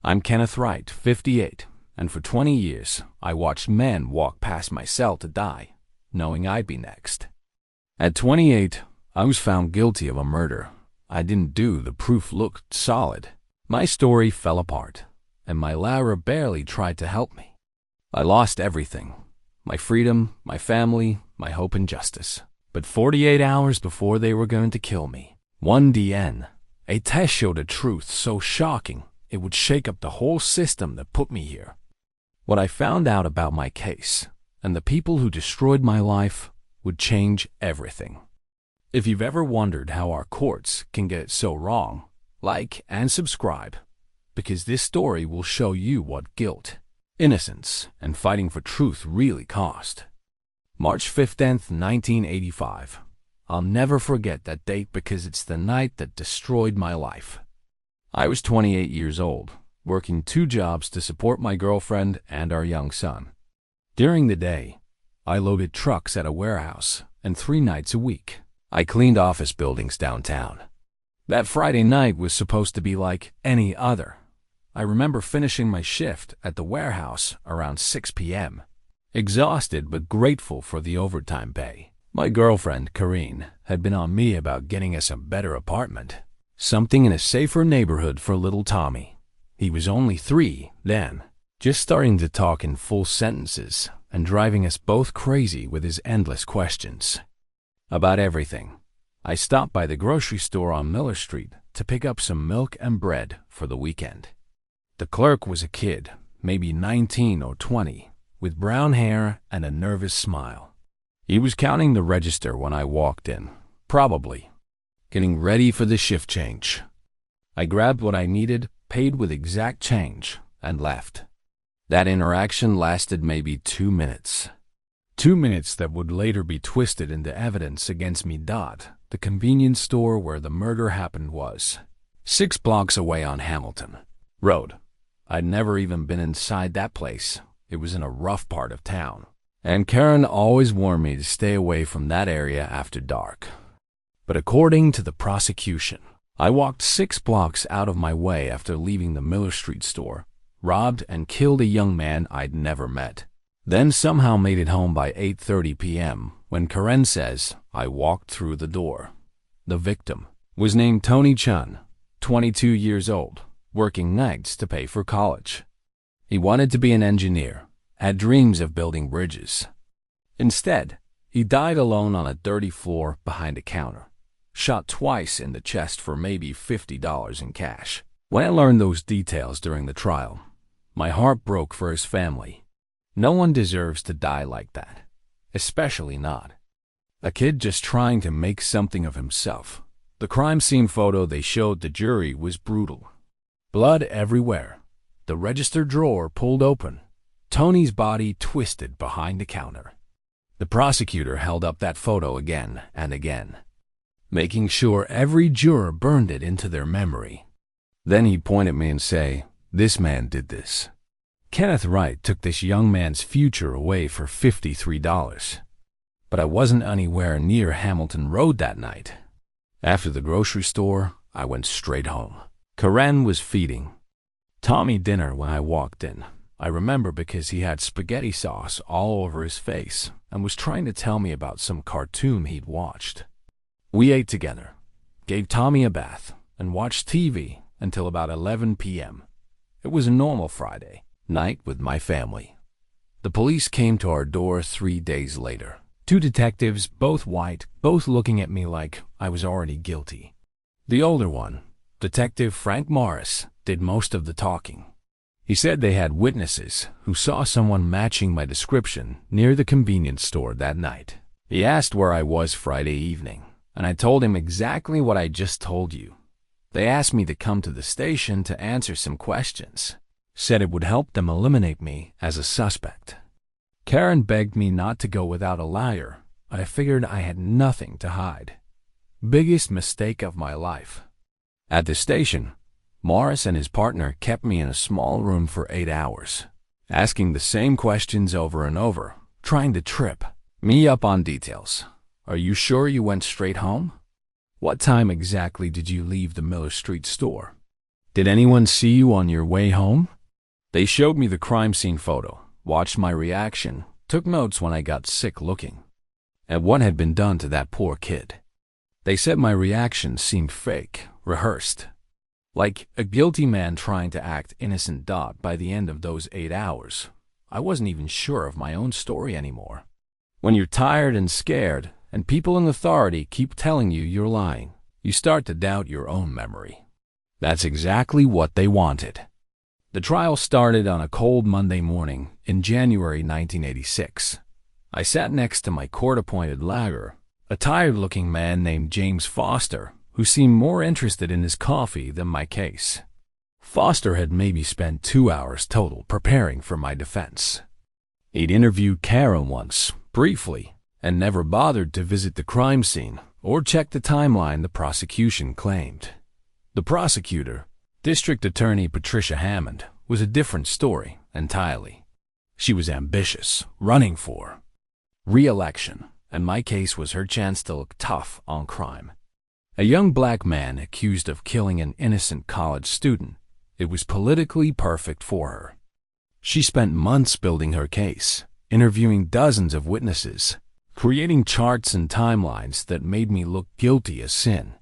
I'm Kenneth Wright, 58, and for 20 years, I watched men walk past my cell to die, knowing I'd be next. At 28, I was found guilty of a murder. I didn't do, the proof looked solid. My story fell apart, and my lawyer barely tried to help me. I lost everything, my freedom, my family, my hope and justice. But 48 hours before they were going to kill me, 1DN, a test showed a truth so shocking it would shake up the whole system that put me here. What I found out about my case and the people who destroyed my life would change everything. If you've ever wondered how our courts can get it so wrong, like and subscribe, because this story will show you what guilt, innocence, and fighting for truth really cost. March 15th, 1985. I'll never forget that date because it's the night that destroyed my life. I was 28 years old, working 2 jobs to support my girlfriend and our young son. During the day, I loaded trucks at a warehouse, and 3 nights a week, I cleaned office buildings downtown. That Friday night was supposed to be like any other. I remember finishing my shift at the warehouse around 6 p.m., exhausted but grateful for the overtime pay. My girlfriend, Karine, had been on me about getting us a better apartment, something in a safer neighborhood for little Tommy. He was only 3 then, just starting to talk in full sentences and driving us both crazy with his endless questions about everything. I stopped by the grocery store on Miller Street to pick up some milk and bread for the weekend. The clerk was a kid, maybe 19 or 20, with brown hair and a nervous smile. He was counting the register when I walked in, probably getting ready for the shift change. I grabbed what I needed, paid with exact change, and left. That interaction lasted maybe 2 minutes. 2 minutes that would later be twisted into evidence against me. The convenience store where the murder happened was 6 blocks away on Hamilton Road. I'd never even been inside that place. It was in a rough part of town, and Karen always warned me to stay away from that area after dark. But according to the prosecution, I walked 6 blocks out of my way after leaving the Miller Street store, robbed and killed a young man I'd never met, then somehow made it home by 8:30 p.m. when Karen says I walked through the door. The victim was named Tony Chun, 22 years old, working nights to pay for college. He wanted to be an engineer, had dreams of building bridges. Instead, he died alone on a dirty floor behind a counter, shot twice in the chest for maybe $50 in cash. When I learned those details during the trial, my heart broke for his family. No one deserves to die like that, especially not a kid just trying to make something of himself. The crime scene photo they showed the jury was brutal. Blood everywhere, the register drawer pulled open, Tony's body twisted behind the counter. The prosecutor held up that photo again and again, making sure every juror burned it into their memory. Then he'd point at me and say, "This man did this." Kenneth Wright took this young man's future away for $53. But I wasn't anywhere near Hamilton Road that night. After the grocery store, I went straight home. Karen was feeding Tommy dinner when I walked in. I remember because he had spaghetti sauce all over his face and was trying to tell me about some cartoon he'd watched. We ate together, gave Tommy a bath, and watched TV until about 11 p.m. It was a normal Friday night with my family. The police came to our door 3 days later. 2 detectives, both white, both looking at me like I was already guilty. The older one, Detective Frank Morris, did most of the talking. He said they had witnesses who saw someone matching my description near the convenience store that night. He asked where I was Friday evening, and I told him exactly what I just told you. They asked me to come to the station to answer some questions, said it would help them eliminate me as a suspect. Karen begged me not to go without a liar. I figured I had nothing to hide. Biggest mistake of my life. At the station, Morris and his partner kept me in a small room for 8 hours, asking the same questions over and over, trying to trip me up on details. Are you sure you went straight home? What time exactly did you leave the Miller Street store? Did anyone see you on your way home? They showed me the crime scene photo, watched my reaction, took notes when I got sick looking at what had been done to that poor kid. They said my reaction seemed fake, rehearsed, like a guilty man trying to act innocent. By the end of those 8 hours, I wasn't even sure of my own story anymore. When you're tired and scared, and people in authority keep telling you you're lying, you start to doubt your own memory. That's exactly what they wanted. The trial started on a cold Monday morning in January 1986. I sat next to my court-appointed lawyer, a tired-looking man named James Foster, who seemed more interested in his coffee than my case. Foster had maybe spent 2 hours total preparing for my defense. He'd interviewed Karen once, briefly, and never bothered to visit the crime scene or check the timeline the prosecution claimed. The prosecutor, District Attorney Patricia Hammond, was a different story entirely. She was ambitious, running for re-election, and my case was her chance to look tough on crime. A young black man accused of killing an innocent college student. It was politically perfect for her. She spent months building her case, interviewing dozens of witnesses, creating charts and timelines that made me look guilty as sin.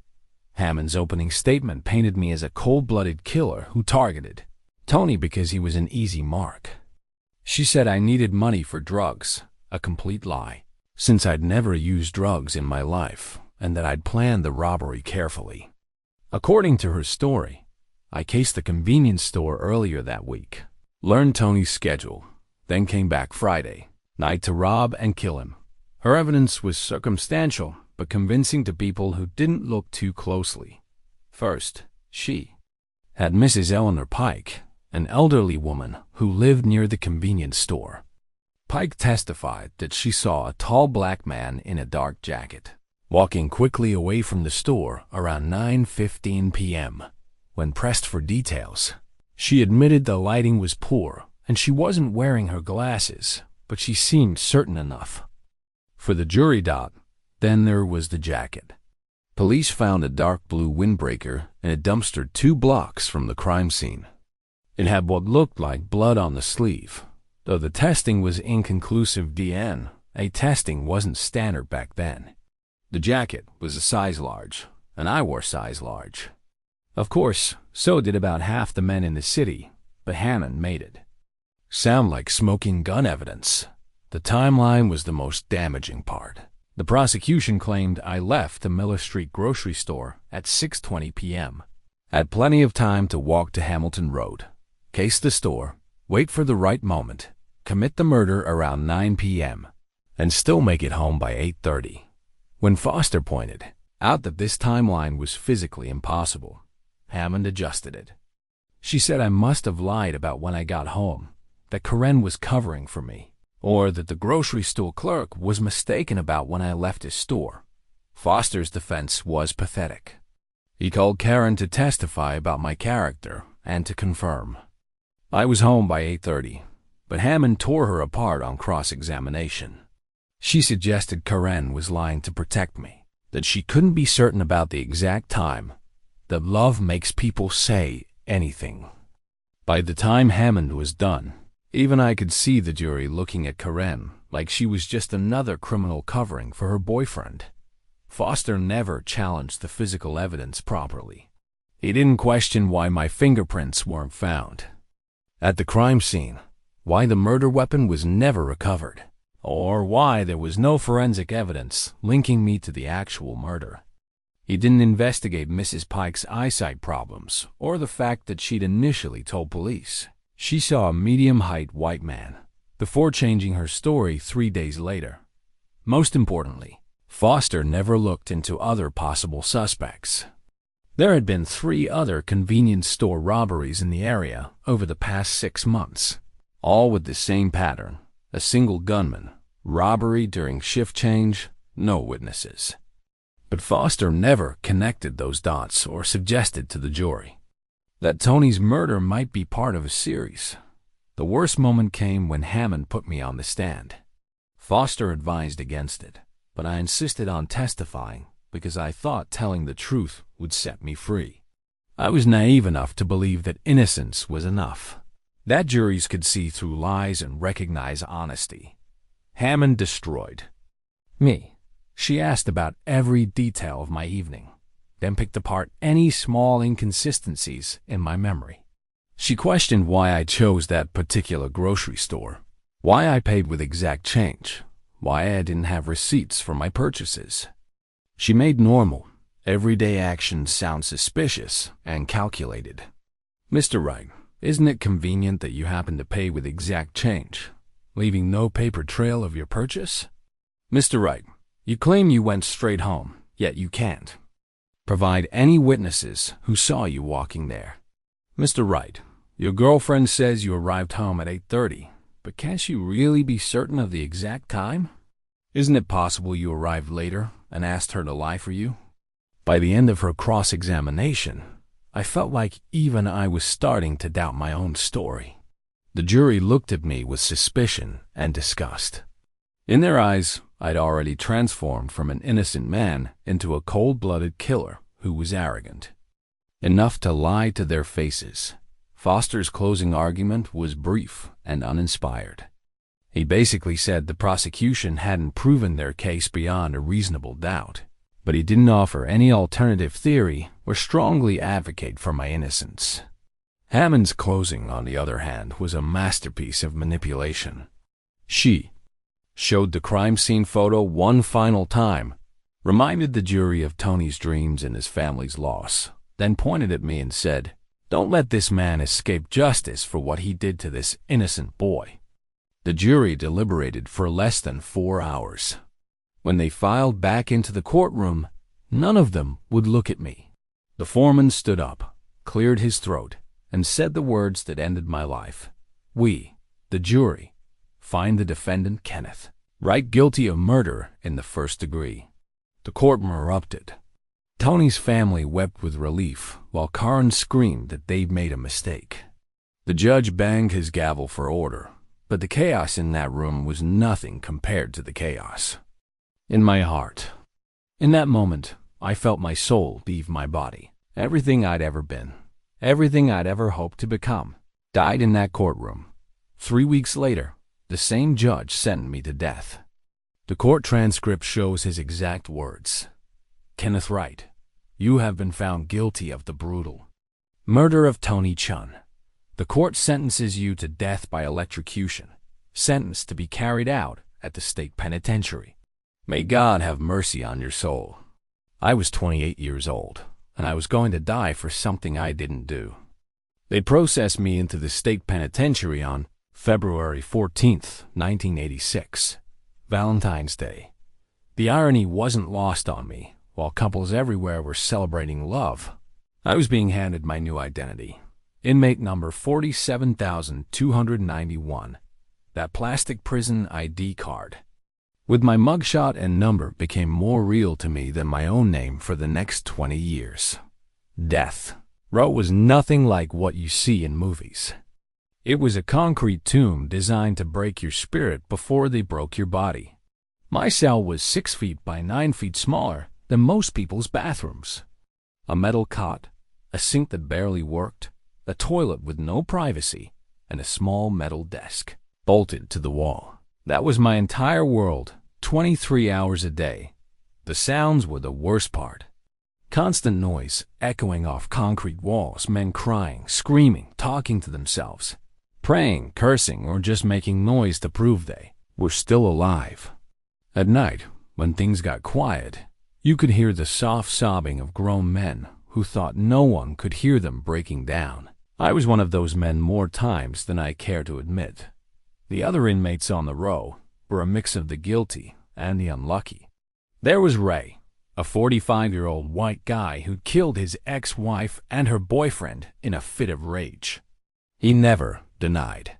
Hammond's opening statement painted me as a cold-blooded killer who targeted Tony because he was an easy mark. She said I needed money for drugs, a complete lie, since I'd never used drugs in my life, and that I'd planned the robbery carefully. According to her story, I cased the convenience store earlier that week, learned Tony's schedule, then came back Friday night to rob and kill him. Her evidence was circumstantial, but convincing to people who didn't look too closely. First, she had Mrs. Eleanor Pike, an elderly woman who lived near the convenience store. Pike testified that she saw a tall black man in a dark jacket walking quickly away from the store around 9:15 p.m. When pressed for details, she admitted the lighting was poor and she wasn't wearing her glasses, but she seemed certain enough. For the jury, then there was the jacket. Police found a dark blue windbreaker in a dumpster 2 blocks from the crime scene. It had what looked like blood on the sleeve. Though the testing was inconclusive, DNA testing wasn't standard back then. The jacket was a size large, and I wore size large. Of course, so did about half the men in the city, but Hammond made it sound like smoking gun evidence. The timeline was the most damaging part. The prosecution claimed I left the Miller Street grocery store at 6:20 p.m. Had plenty of time to walk to Hamilton Road, case the store, wait for the right moment, commit the murder around 9 p.m., and still make it home by 8:30. When Foster pointed out that this timeline was physically impossible, Hammond adjusted it. She said I must have lied about when I got home, that Karen was covering for me, or that the grocery store clerk was mistaken about when I left his store. Foster's defense was pathetic. He called Karen to testify about my character and to confirm I was home by 8:30, but Hammond tore her apart on cross-examination. She suggested Karen was lying to protect me, that she couldn't be certain about the exact time, that love makes people say anything. By the time Hammond was done, even I could see the jury looking at Karen like she was just another criminal covering for her boyfriend. Foster never challenged the physical evidence properly. He didn't question why my fingerprints weren't found at the crime scene, why the murder weapon was never recovered, or why there was no forensic evidence linking me to the actual murder. He didn't investigate Mrs. Pike's eyesight problems or the fact that she'd initially told police she saw a medium-height white man before changing her story 3 days later. Most importantly, Foster never looked into other possible suspects. There had been 3 other convenience store robberies in the area over the past 6 months, all with the same pattern: a single gunman, robbery during shift change, no witnesses. But Foster never connected those dots or suggested to the jury that Tony's murder might be part of a series. The worst moment came when Hammond put me on the stand. Foster advised against it, but I insisted on testifying because I thought telling the truth would set me free. I was naive enough to believe that innocence was enough, that juries could see through lies and recognize honesty. Hammond destroyed me. She asked about every detail of my evening, then picked apart any small inconsistencies in my memory. She questioned why I chose that particular grocery store, why I paid with exact change, why I didn't have receipts for my purchases. She made normal, everyday actions sound suspicious and calculated. Mr. Wright, isn't it convenient that you happen to pay with exact change, leaving no paper trail of your purchase? Mr. Wright, you claim you went straight home, yet you can't provide any witnesses who saw you walking there. Mr. Wright, your girlfriend says you arrived home at 8:30, but can't she really be certain of the exact time? Isn't it possible you arrived later and asked her to lie for you? By the end of her cross-examination, I felt like even I was starting to doubt my own story. The jury looked at me with suspicion and disgust. In their eyes, I'd already transformed from an innocent man into a cold-blooded killer who was arrogant enough to lie to their faces. Foster's closing argument was brief and uninspired. He basically said the prosecution hadn't proven their case beyond a reasonable doubt, but he didn't offer any alternative theory or strongly advocate for my innocence. Hammond's closing, on the other hand, was a masterpiece of manipulation. She showed the crime scene photo one final time, reminded the jury of Tony's dreams and his family's loss, then pointed at me and said, "Don't let this man escape justice for what he did to this innocent boy." The jury deliberated for less than 4 hours. When they filed back into the courtroom, none of them would look at me. The foreman stood up, cleared his throat, and said the words that ended my life. "We, the jury, find the defendant Kenneth Wright guilty of murder in the first degree." The courtroom erupted. Tony's family wept with relief, while Karen screamed that they'd made a mistake. The judge banged his gavel for order, but the chaos in that room was nothing compared to the chaos in my heart. In that moment, I felt my soul leave my body. Everything I'd ever been, everything I'd ever hoped to become, died in that courtroom. 3 weeks later, the same judge sentenced me to death. The court transcript shows his exact words. "Kenneth Wright, you have been found guilty of the brutal murder of Tony Chun. The court sentences you to death by electrocution, sentenced to be carried out at the state penitentiary. May God have mercy on your soul." I was 28 years old, and I was going to die for something I didn't do. They processed me into the state penitentiary on February 14th, 1986, Valentine's Day. The irony wasn't lost on me. While couples everywhere were celebrating love, I was being handed my new identity. Inmate number 47,291, that plastic prison ID card. With my mugshot and number became more real to me than my own name for the next 20 years. Death row was nothing like what you see in movies. It was a concrete tomb designed to break your spirit before they broke your body. My cell was 6 feet by 9 feet smaller than most people's bathrooms. A metal cot, a sink that barely worked, a toilet with no privacy, and a small metal desk bolted to the wall. That was my entire world, 23 hours a day. The sounds were the worst part. Constant noise, echoing off concrete walls, men crying, screaming, talking to themselves, praying, cursing, or just making noise to prove they were still alive. At night, when things got quiet, you could hear the soft sobbing of grown men who thought no one could hear them breaking down. I was one of those men more times than I care to admit. The other inmates on the row were a mix of the guilty and the unlucky. There was Ray, a 45-year-old white guy who'd killed his ex-wife and her boyfriend in a fit of rage. He never denied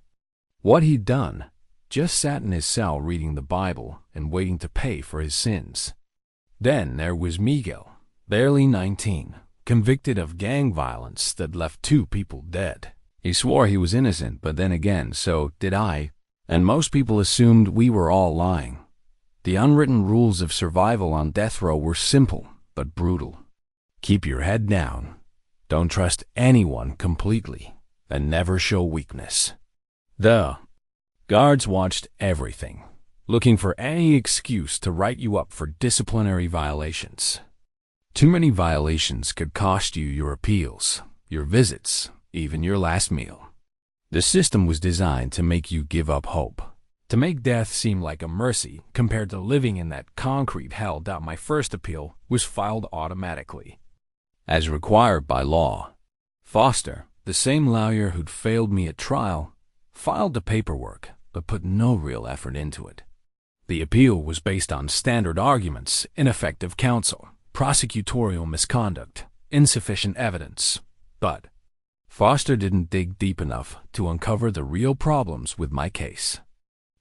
what he'd done, just sat in his cell reading the Bible and waiting to pay for his sins. Then there was Miguel, barely 19, convicted of gang violence that left 2 people dead. He swore he was innocent, but then again, so did I, and most people assumed we were all lying. The unwritten rules of survival on death row were simple but brutal. Keep your head down. Don't trust anyone completely, and never show weakness. The guards watched everything, looking for any excuse to write you up for disciplinary violations. Too many violations could cost you your appeals, your visits, even your last meal. The system was designed to make you give up hope, to make death seem like a mercy compared to living in that concrete hell. My first appeal was filed automatically, as required by law. Foster, the same lawyer who'd failed me at trial, filed the paperwork but put no real effort into it. The appeal was based on standard arguments: ineffective counsel, prosecutorial misconduct, insufficient evidence. But Foster didn't dig deep enough to uncover the real problems with my case.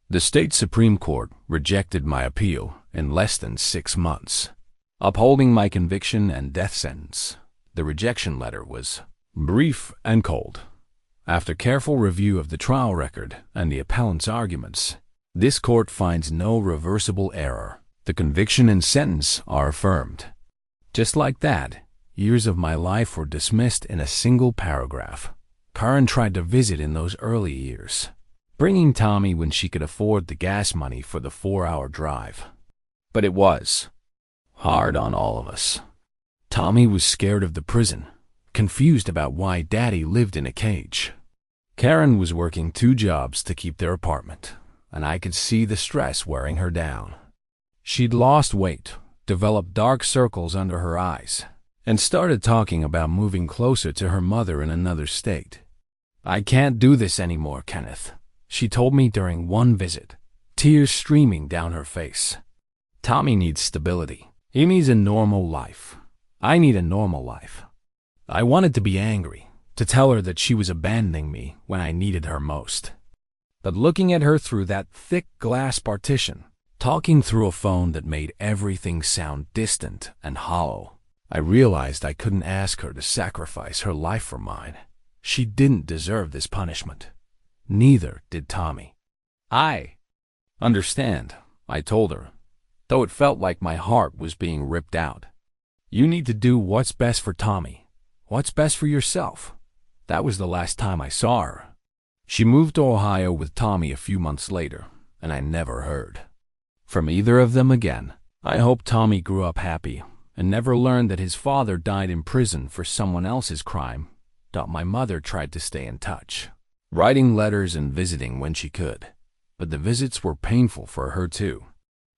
The state Supreme Court rejected my appeal in less than 6 months, upholding my conviction and death sentence. The rejection letter was brief and cold. After careful review of the trial record and the appellant's arguments, this court finds no reversible error. The conviction and sentence are affirmed. Just like that, years of my life were dismissed in a single paragraph. Karen tried to visit in those early years, bringing Tommy when she could afford the gas money for the 4-hour drive. But it was hard on all of us. Tommy was scared of the prison, confused about why Daddy lived in a cage. Karen was working 2 jobs to keep their apartment, and I could see the stress wearing her down. She'd lost weight, developed dark circles under her eyes, and started talking about moving closer to her mother in another state. "I can't do this anymore, Kenneth," she told me during one visit, tears streaming down her face. "Tommy needs stability. He needs a normal life. I need a normal life." I wanted to be angry, to tell her that she was abandoning me when I needed her most. But looking at her through that thick glass partition, talking through a phone that made everything sound distant and hollow, I realized I couldn't ask her to sacrifice her life for mine. She didn't deserve this punishment. Neither did Tommy. "I understand," I told her, though it felt like my heart was being ripped out. "You need to do what's best for Tommy, what's best for yourself." That was the last time I saw her. She moved to Ohio with Tommy a few months later, and I never heard from either of them again. I hope Tommy grew up happy and never learned that his father died in prison for someone else's crime. My mother tried to stay in touch, writing letters and visiting when she could, but the visits were painful for her too.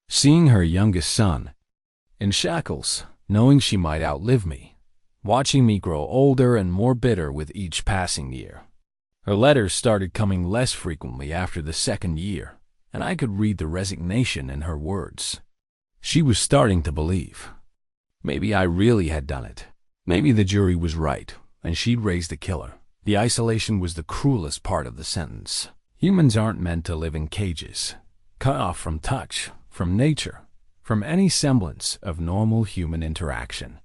Seeing her youngest son in shackles, knowing she might outlive me, watching me grow older and more bitter with each passing year. Her letters started coming less frequently after the 2nd year, and I could read the resignation in her words. She was starting to believe. Maybe I really had done it. Maybe the jury was right, and she'd raised the killer. The isolation was the cruelest part of the sentence. Humans aren't meant to live in cages, cut off from touch, from nature, from any semblance of normal human interaction.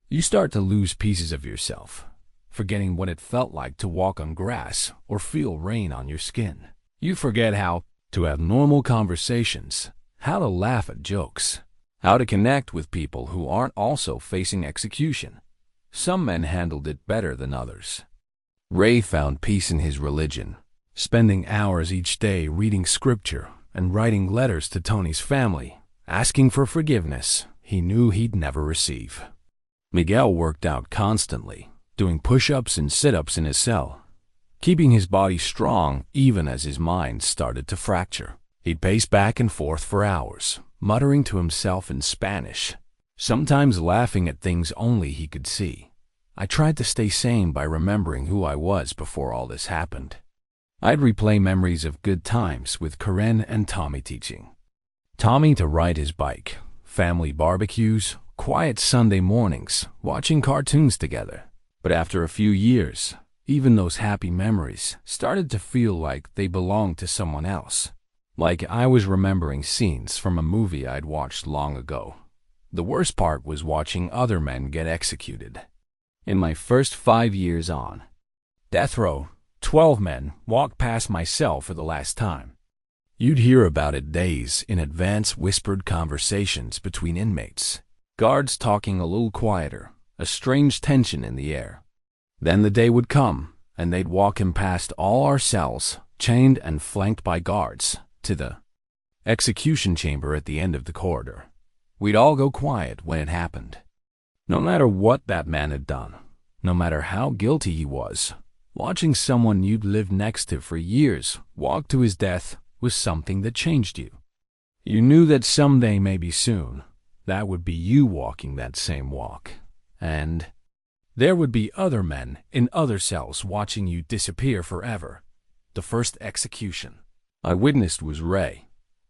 You start to lose pieces of yourself, forgetting what it felt like to walk on grass or feel rain on your skin. You forget how to have normal conversations, how to laugh at jokes, how to connect with people who aren't also facing execution. Some men handled it better than others. Ray found peace in his religion, spending hours each day reading scripture and writing letters to Tony's family, asking for forgiveness he knew he'd never receive. Miguel worked out constantly, doing push-ups and sit-ups in his cell, keeping his body strong even as his mind started to fracture. He'd pace back and forth for hours, muttering to himself in Spanish, sometimes laughing at things only he could see. I tried to stay sane by remembering who I was before all this happened. I'd replay memories of good times with Karen and Tommy teaching. Tommy to ride his bike, family barbecues, quiet Sunday mornings, watching cartoons together. But after a few years, even those happy memories started to feel like they belonged to someone else. Like I was remembering scenes from a movie I'd watched long ago. The worst part was watching other men get executed. In my first 5 years on death row, 12 men walked past my cell for the last time. You'd hear about it days in advance, whispered conversations between inmates, guards talking a little quieter, a strange tension in the air. Then the day would come, and they'd walk him past all our cells, chained and flanked by guards, to the execution chamber at the end of the corridor. We'd all go quiet when it happened. No matter what that man had done, no matter how guilty he was, watching someone you'd lived next to for years walk to his death was something that changed you. You knew that someday, maybe soon, that would be you walking that same walk, and there would be other men in other cells watching you disappear forever. The first execution I witnessed was Ray.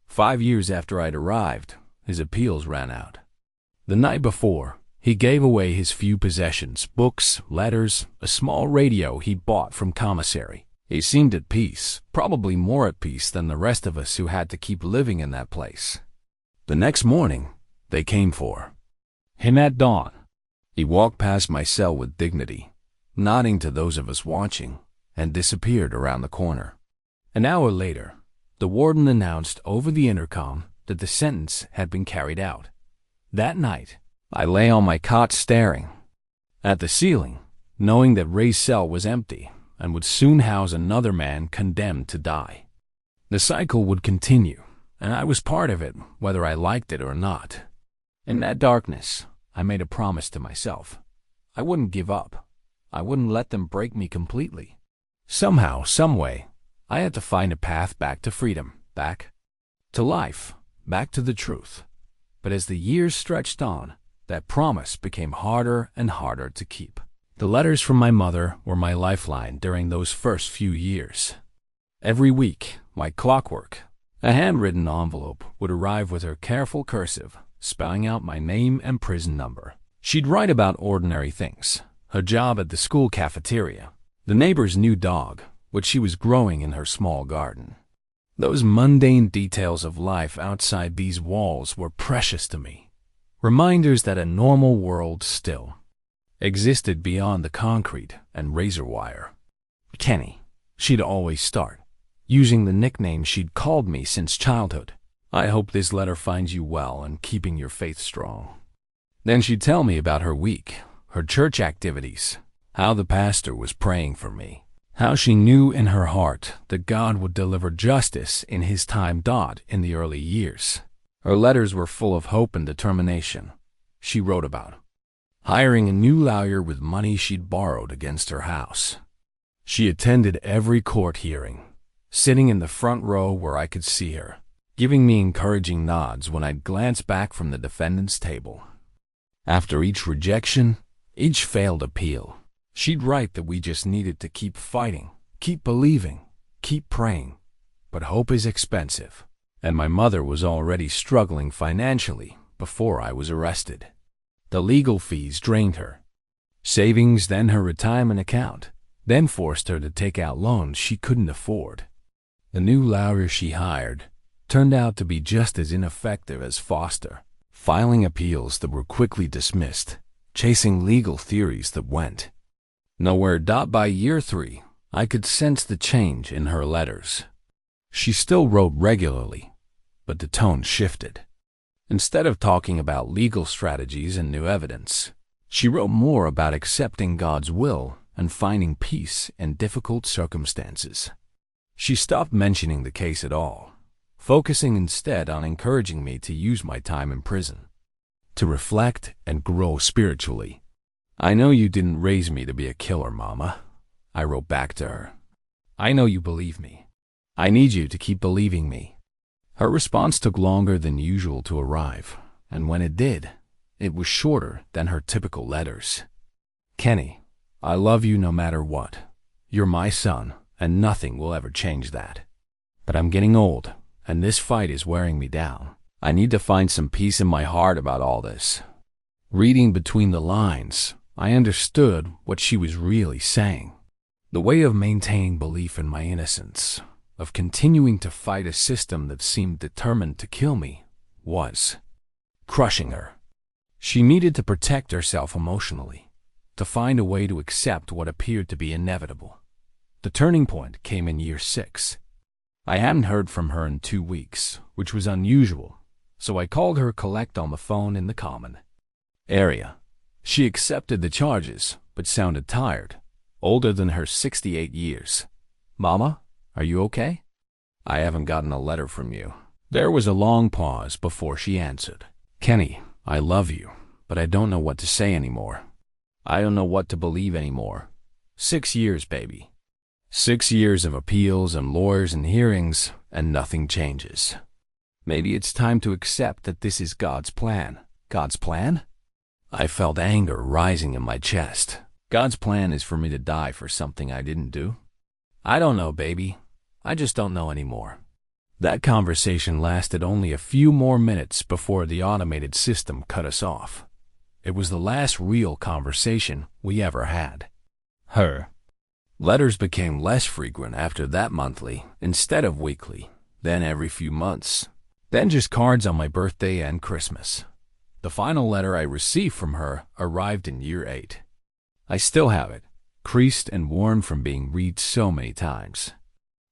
5 years after I'd arrived, his appeals ran out. The night before, he gave away his few possessions, books, letters, a small radio he'd bought from commissary. He seemed at peace, probably more at peace than the rest of us who had to keep living in that place. The next morning, they came for him at dawn. He walked past my cell with dignity, nodding to those of us watching, and disappeared around the corner. An hour later, the warden announced over the intercom that the sentence had been carried out. That night, I lay on my cot staring at the ceiling, knowing that Ray's cell was empty and would soon house another man condemned to die. The cycle would continue, and I was part of it, whether I liked it or not. In that darkness, I made a promise to myself. I wouldn't give up. I wouldn't let them break me completely. Somehow, someway, I had to find a path back to freedom, back to life, back to the truth. But as the years stretched on, that promise became harder and harder to keep. The letters from my mother were my lifeline during those first few years. Every week, like clockwork, a handwritten envelope would arrive with her careful cursive, spelling out my name and prison number. She'd write about ordinary things, her job at the school cafeteria, the neighbor's new dog, which she was growing in her small garden. Those mundane details of life outside these walls were precious to me, reminders that a normal world still existed beyond the concrete and razor wire. Kenny, she'd always start, using the nickname she'd called me since childhood. I hope this letter finds you well and keeping your faith strong. Then she'd tell me about her week, her church activities, how the pastor was praying for me, how she knew in her heart that God would deliver justice in his time in the early years. Her letters were full of hope and determination. She wrote about hiring a new lawyer with money she'd borrowed against her house. She attended every court hearing, sitting in the front row where I could see her, giving me encouraging nods when I'd glance back from the defendant's table. After each rejection, each failed appeal, she'd write that we just needed to keep fighting, keep believing, keep praying. But hope is expensive, and my mother was already struggling financially before I was arrested. The legal fees drained her savings, then her retirement account, then forced her to take out loans she couldn't afford. The new lawyer she hired turned out to be just as ineffective as Foster, filing appeals that were quickly dismissed, chasing legal theories that went nowhere. By year 3, I could sense the change in her letters. She still wrote regularly, but the tone shifted. Instead of talking about legal strategies and new evidence, she wrote more about accepting God's will and finding peace in difficult circumstances. She stopped mentioning the case at all, focusing instead on encouraging me to use my time in prison to reflect and grow spiritually. "I know you didn't raise me to be a killer, Mama," I wrote back to her. "I know you believe me. I need you to keep believing me." Her response took longer than usual to arrive, and when it did, it was shorter than her typical letters. "Kenny, I love you no matter what. You're my son, and nothing will ever change that. But I'm getting old, and this fight is wearing me down. I need to find some peace in my heart about all this." Reading between the lines, I understood what she was really saying. The way of maintaining belief in my innocence, of continuing to fight a system that seemed determined to kill me, was crushing her. She needed to protect herself emotionally, to find a way to accept what appeared to be inevitable. The turning point came in year 6. I hadn't heard from her in 2 weeks, which was unusual, so I called her collect on the phone in the common area. She accepted the charges, but sounded tired, older than her 68 years. "Mama, are you okay? I haven't gotten a letter from you." There was a long pause before she answered. "Kenny, I love you, but I don't know what to say anymore. I don't know what to believe anymore. 6 years, baby. 6 years of appeals and lawyers and hearings, and nothing changes. Maybe it's time to accept that this is God's plan." God's plan? I felt anger rising in my chest. God's plan is for me to die for something I didn't do? I don't know, baby. I just don't know anymore. That conversation lasted only a few more minutes before the automated system cut us off. It was the last real conversation we ever had. Her letters became less frequent after that, monthly instead of weekly, then every few months, then just cards on my birthday and Christmas. The final letter I received from her arrived in year 8. I still have it, creased and worn from being read so many times.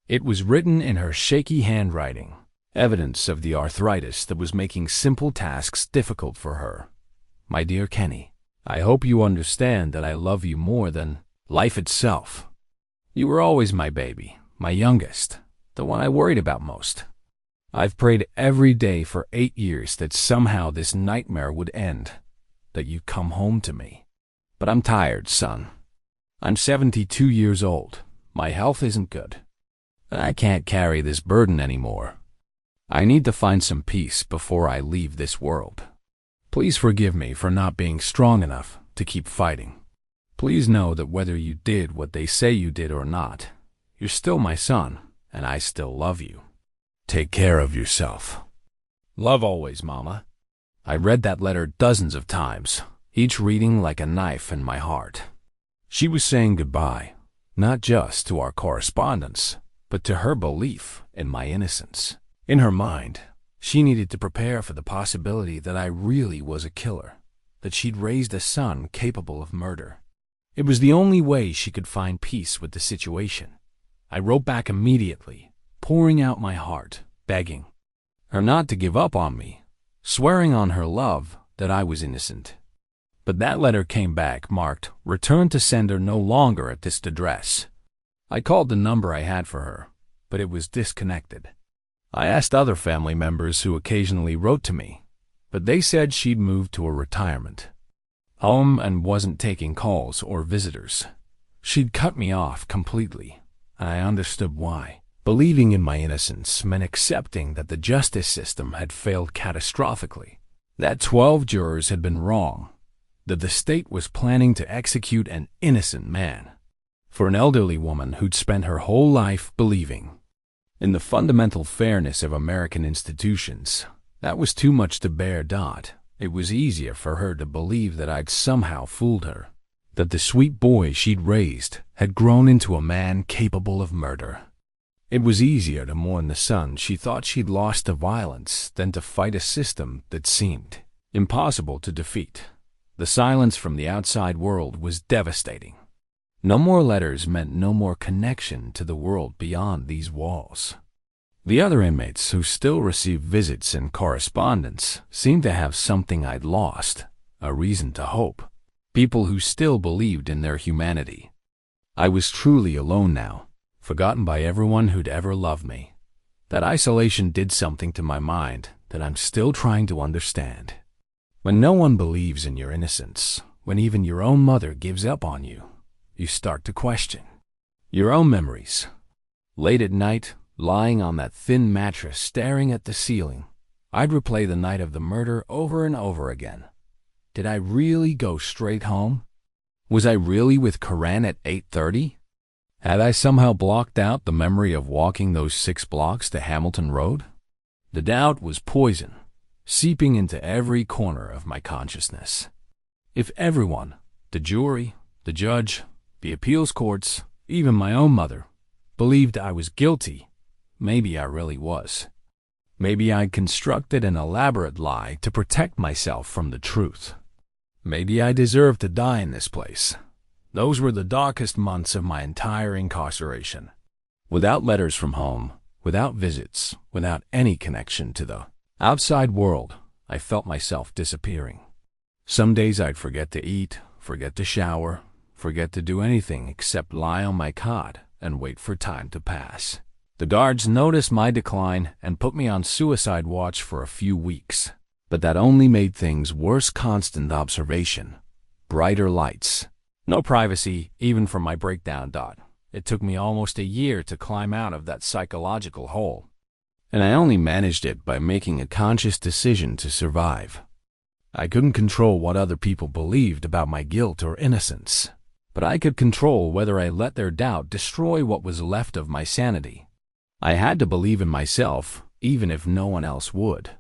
It was written in her shaky handwriting, evidence of the arthritis that was making simple tasks difficult for her. "My dear Kenny, I hope you understand that I love you more than life itself. You were always my baby, my youngest, the one I worried about most. I've prayed every day for 8 years that somehow this nightmare would end, that you'd come home to me. But I'm tired, son. I'm 72 years old. My health isn't good. I can't carry this burden anymore. I need to find some peace before I leave this world. Please forgive me for not being strong enough to keep fighting. Please know that whether you did what they say you did or not, you're still my son, and I still love you. Take care of yourself. Love always, Mama." I read that letter dozens of times, each reading like a knife in my heart. She was saying goodbye, not just to our correspondence, but to her belief in my innocence. In her mind, she needed to prepare for the possibility that I really was a killer, that she'd raised a son capable of murder. It was the only way she could find peace with the situation. I wrote back immediately, pouring out my heart, begging her not to give up on me, swearing on her love that I was innocent. But that letter came back marked "Return to sender no longer at this address." I called the number I had for her, but it was disconnected. I asked other family members who occasionally wrote to me, but they said she'd moved to a retirement home and wasn't taking calls or visitors. She'd cut me off completely, and I understood why. Believing in my innocence meant accepting that the justice system had failed catastrophically, that 12 jurors had been wrong, that the state was planning to execute an innocent man. For an elderly woman who'd spent her whole life believing in the fundamental fairness of American institutions, that was too much to bear. It was easier for her to believe that I'd somehow fooled her, that the sweet boy she'd raised had grown into a man capable of murder. It was easier to mourn the son she thought she'd lost to violence than to fight a system that seemed impossible to defeat. The silence from the outside world was devastating. No more letters meant no more connection to the world beyond these walls. The other inmates who still received visits and correspondence seemed to have something I'd lost, a reason to hope. People who still believed in their humanity. I was truly alone now, forgotten by everyone who'd ever loved me. That isolation did something to my mind that I'm still trying to understand. When no one believes in your innocence, when even your own mother gives up on you, you start to question your own memories. Late at night, lying on that thin mattress staring at the ceiling, I'd replay the night of the murder over and over again. Did I really go straight home? Was I really with Corinne at 8:30? Had I somehow blocked out the memory of walking those 6 blocks to Hamilton Road? The doubt was poison, seeping into every corner of my consciousness. If everyone, the jury, the judge, the appeals courts, even my own mother, believed I was guilty, maybe I really was. Maybe I'd constructed an elaborate lie to protect myself from the truth. Maybe I deserved to die in this place. Those were the darkest months of my entire incarceration. Without letters from home, without visits, without any connection to the outside world, I felt myself disappearing. Some days I'd forget to eat, forget to shower, forget to do anything except lie on my cot and wait for time to pass. The guards noticed my decline and put me on suicide watch for a few weeks. But that only made things worse. Constant observation, brighter lights, no privacy even from my breakdown. It took me almost a year to climb out of that psychological hole. And I only managed it by making a conscious decision to survive. I couldn't control what other people believed about my guilt or innocence, but I could control whether I let their doubt destroy what was left of my sanity. I had to believe in myself, even if no one else would.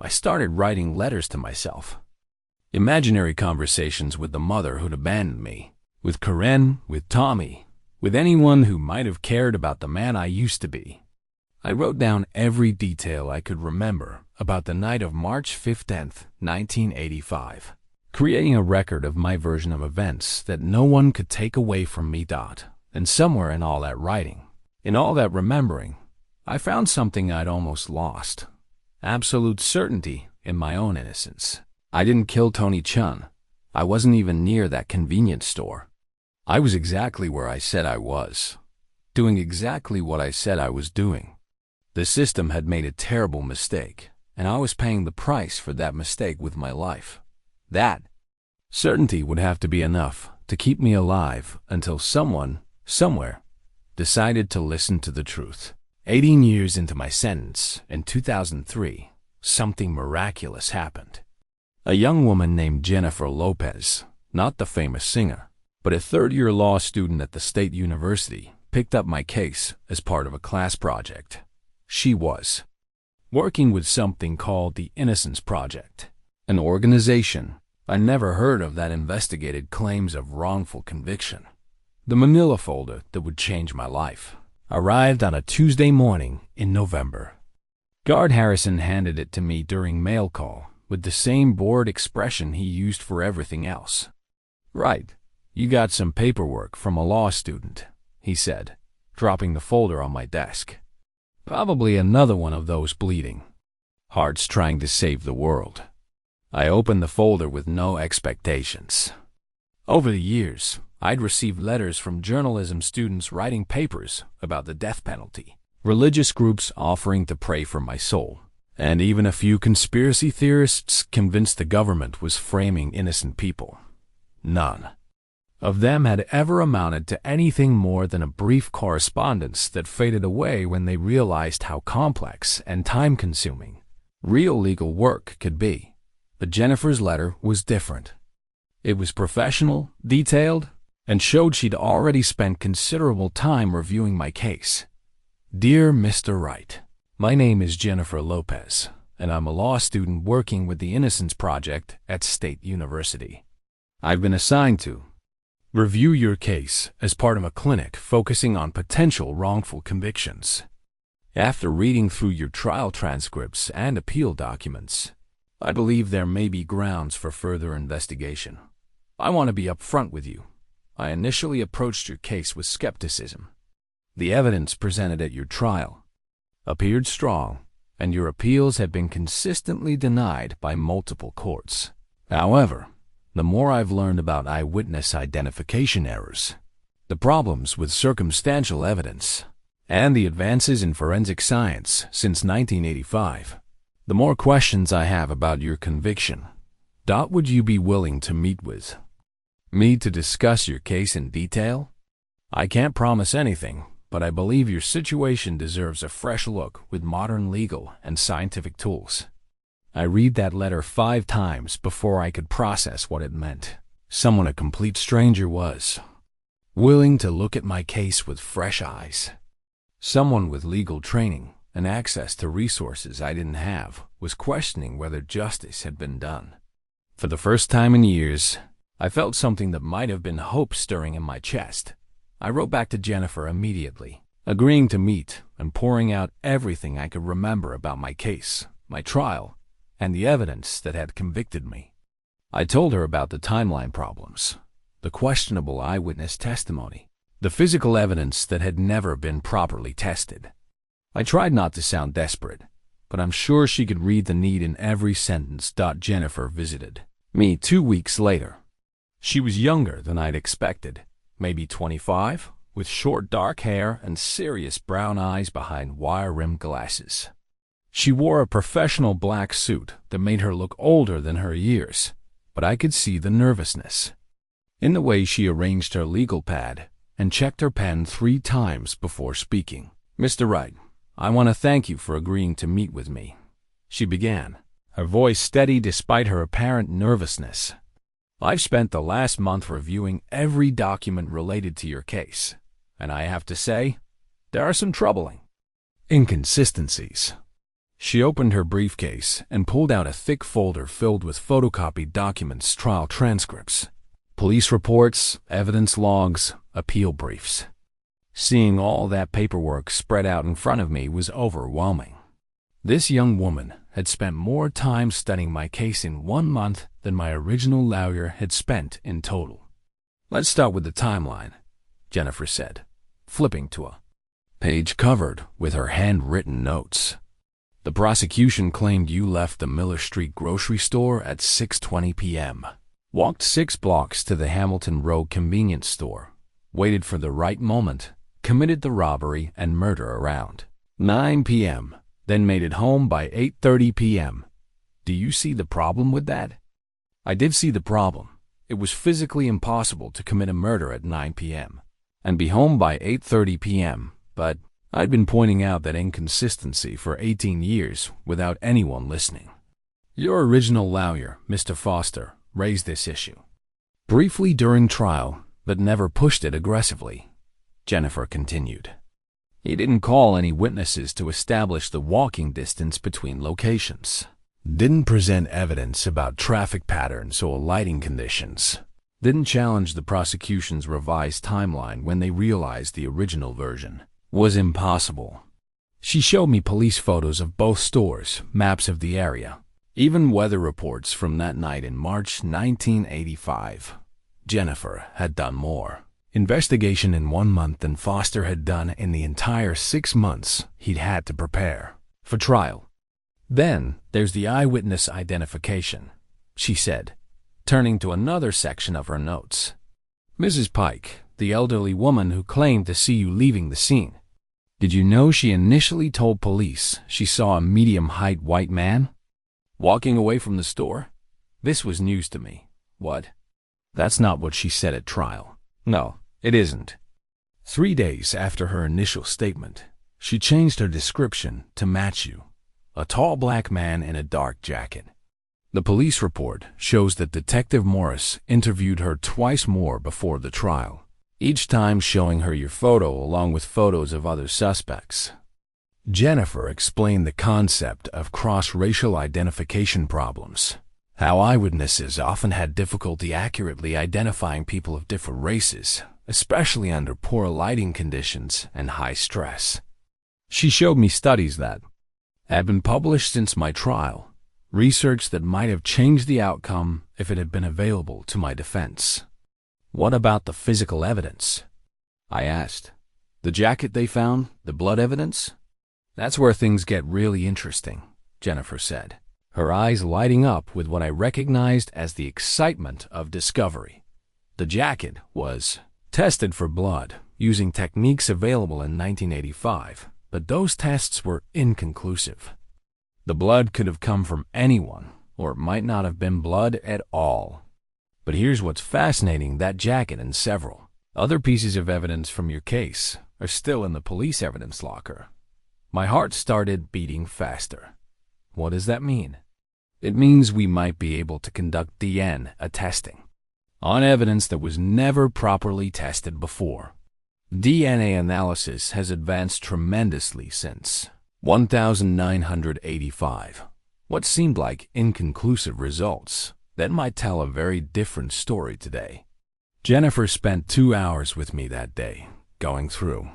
I started writing letters to myself. Imaginary conversations with the mother who'd abandoned me, with Karen, with Tommy, with anyone who might have cared about the man I used to be. I wrote down every detail I could remember about the night of March 15th, 1985, creating a record of my version of events that no one could take away from me. And somewhere in all that writing, in all that remembering, I found something I'd almost lost. Absolute certainty in my own innocence. I didn't kill Tony Chun. I wasn't even near that convenience store. I was exactly where I said I was, doing exactly what I said I was doing. The system had made a terrible mistake, and I was paying the price for that mistake with my life. That certainty would have to be enough to keep me alive until someone, somewhere, decided to listen to the truth. 18 years into my sentence, in 2003, something miraculous happened. A young woman named Jennifer Lopez, not the famous singer, but a third-year law student at the State University, picked up my case as part of a class project. She was working with something called the Innocence Project, an organization I never heard of that investigated claims of wrongful conviction. The manila folder that would change my life arrived on a Tuesday morning in November. Guard Harrison handed it to me during mail call with the same bored expression he used for everything else. "Right, you got some paperwork from a law student," he said, dropping the folder on my desk. Probably another one of those bleeding hearts trying to save the world. I opened the folder with no expectations. Over the years, I'd received letters from journalism students writing papers about the death penalty, religious groups offering to pray for my soul, and even a few conspiracy theorists convinced the government was framing innocent people. None of them had ever amounted to anything more than a brief correspondence that faded away when they realized how complex and time-consuming real legal work could be. But Jennifer's letter was different. It was professional, detailed, and showed she'd already spent considerable time reviewing my case. "Dear Mr. Wright, my name is Jennifer Lopez, and I'm a law student working with the Innocence Project at State University. I've been assigned to review your case as part of a clinic focusing on potential wrongful convictions. After reading through your trial transcripts and appeal documents, I believe there may be grounds for further investigation. I want to be upfront with you. I initially approached your case with skepticism. The evidence presented at your trial appeared strong, and your appeals have been consistently denied by multiple courts. However, the more I've learned about eyewitness identification errors, the problems with circumstantial evidence, and the advances in forensic science since 1985, the more questions I have about your conviction. Would you be willing to meet with me to discuss your case in detail? I can't promise anything, but I believe your situation deserves a fresh look with modern legal and scientific tools." I read that letter 5 times before I could process what it meant. Someone a complete stranger was willing to look at my case with fresh eyes. Someone with legal training and access to resources I didn't have was questioning whether justice had been done. For the first time in years, I felt something that might have been hope stirring in my chest. I wrote back to Jennifer immediately, agreeing to meet and pouring out everything I could remember about my case, my trial, and the evidence that had convicted me. I told her about the timeline problems, the questionable eyewitness testimony, the physical evidence that had never been properly tested. I tried not to sound desperate, but I'm sure she could read the need in every sentence. Jennifer visited me 2 weeks later. She was younger than I'd expected, maybe 25, with short dark hair and serious brown eyes behind wire-rimmed glasses. She wore a professional black suit that made her look older than her years, but I could see the nervousness in the way she arranged her legal pad and checked her pen 3 times before speaking. "Mr. Wright, I want to thank you for agreeing to meet with me," she began, her voice steady despite her apparent nervousness. "I've spent the last month reviewing every document related to your case, and I have to say, there are some troubling inconsistencies." She opened her briefcase and pulled out a thick folder filled with photocopied documents, trial transcripts, police reports, evidence logs, appeal briefs. Seeing all that paperwork spread out in front of me was overwhelming. This young woman had spent more time studying my case in 1 month than my original lawyer had spent in total. "Let's start with the timeline," Jennifer said, flipping to a page covered with her handwritten notes. "The prosecution claimed you left the Miller Street grocery store at 6:20 p.m., walked 6 blocks to the Hamilton Road convenience store, waited for the right moment, committed the robbery and murder around 9 p.m., then made it home by 8:30 p.m. Do you see the problem with that?" I did see the problem. It was physically impossible to commit a murder at 9 p.m. and be home by 8:30 p.m., but I'd been pointing out that inconsistency for 18 years without anyone listening. "Your original lawyer, Mr. Foster, raised this issue briefly during trial, but never pushed it aggressively," Jennifer continued. "He didn't call any witnesses to establish the walking distance between locations, didn't present evidence about traffic patterns or lighting conditions, didn't challenge the prosecution's revised timeline when they realized the original version was impossible. She showed me police photos of both stores, maps of the area, even weather reports from that night in March 1985. Jennifer had done more investigation in 1 month than Foster had done in the entire 6 months he'd had to prepare for trial. Then there's the eyewitness identification," she said, turning to another section of her notes. "Mrs. Pike, the elderly woman who claimed to see you leaving the scene. Did you know she initially told police she saw a medium-height white man walking away from the store? This was news to me." "What?" "That's not what she said at trial." "No, it isn't." 3 days after her initial statement, she changed her description to match you. A tall black man in a dark jacket. The police report shows that Detective Morris interviewed her twice more before the trial, each time showing her your photo along with photos of other suspects. Jennifer explained the concept of cross-racial identification problems, how eyewitnesses often had difficulty accurately identifying people of different races, especially under poor lighting conditions and high stress. She showed me studies that had been published since my trial, research that might have changed the outcome if it had been available to my defense. "What about the physical evidence?" I asked. "The jacket they found, the blood evidence?" "That's where things get really interesting," Jennifer said, her eyes lighting up with what I recognized as the excitement of discovery. The jacket was tested for blood using techniques available in 1985, but those tests were inconclusive. The blood could have come from anyone, or it might not have been blood at all. But here's what's fascinating: that jacket and several other pieces of evidence from your case are still in the police evidence locker. My heart started beating faster. What does that mean? It means we might be able to conduct DNA testing on evidence that was never properly tested before. DNA analysis has advanced tremendously since 1985. What seemed like inconclusive results that might tell a very different story today. Jennifer spent 2 hours with me that day, going through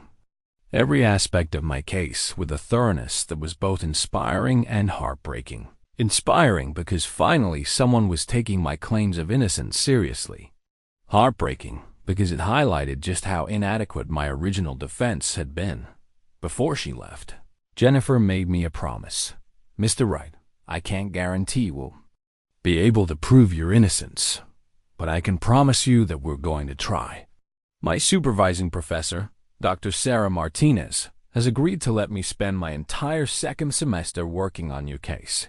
every aspect of my case with a thoroughness that was both inspiring and heartbreaking. Inspiring because finally someone was taking my claims of innocence seriously. Heartbreaking because it highlighted just how inadequate my original defense had been. Before she left, Jennifer made me a promise. "Mr. Wright, I can't guarantee we'll be able to prove your innocence, but I can promise you that we're going to try. My supervising professor, Dr. Sarah Martinez, has agreed to let me spend my entire second semester working on your case.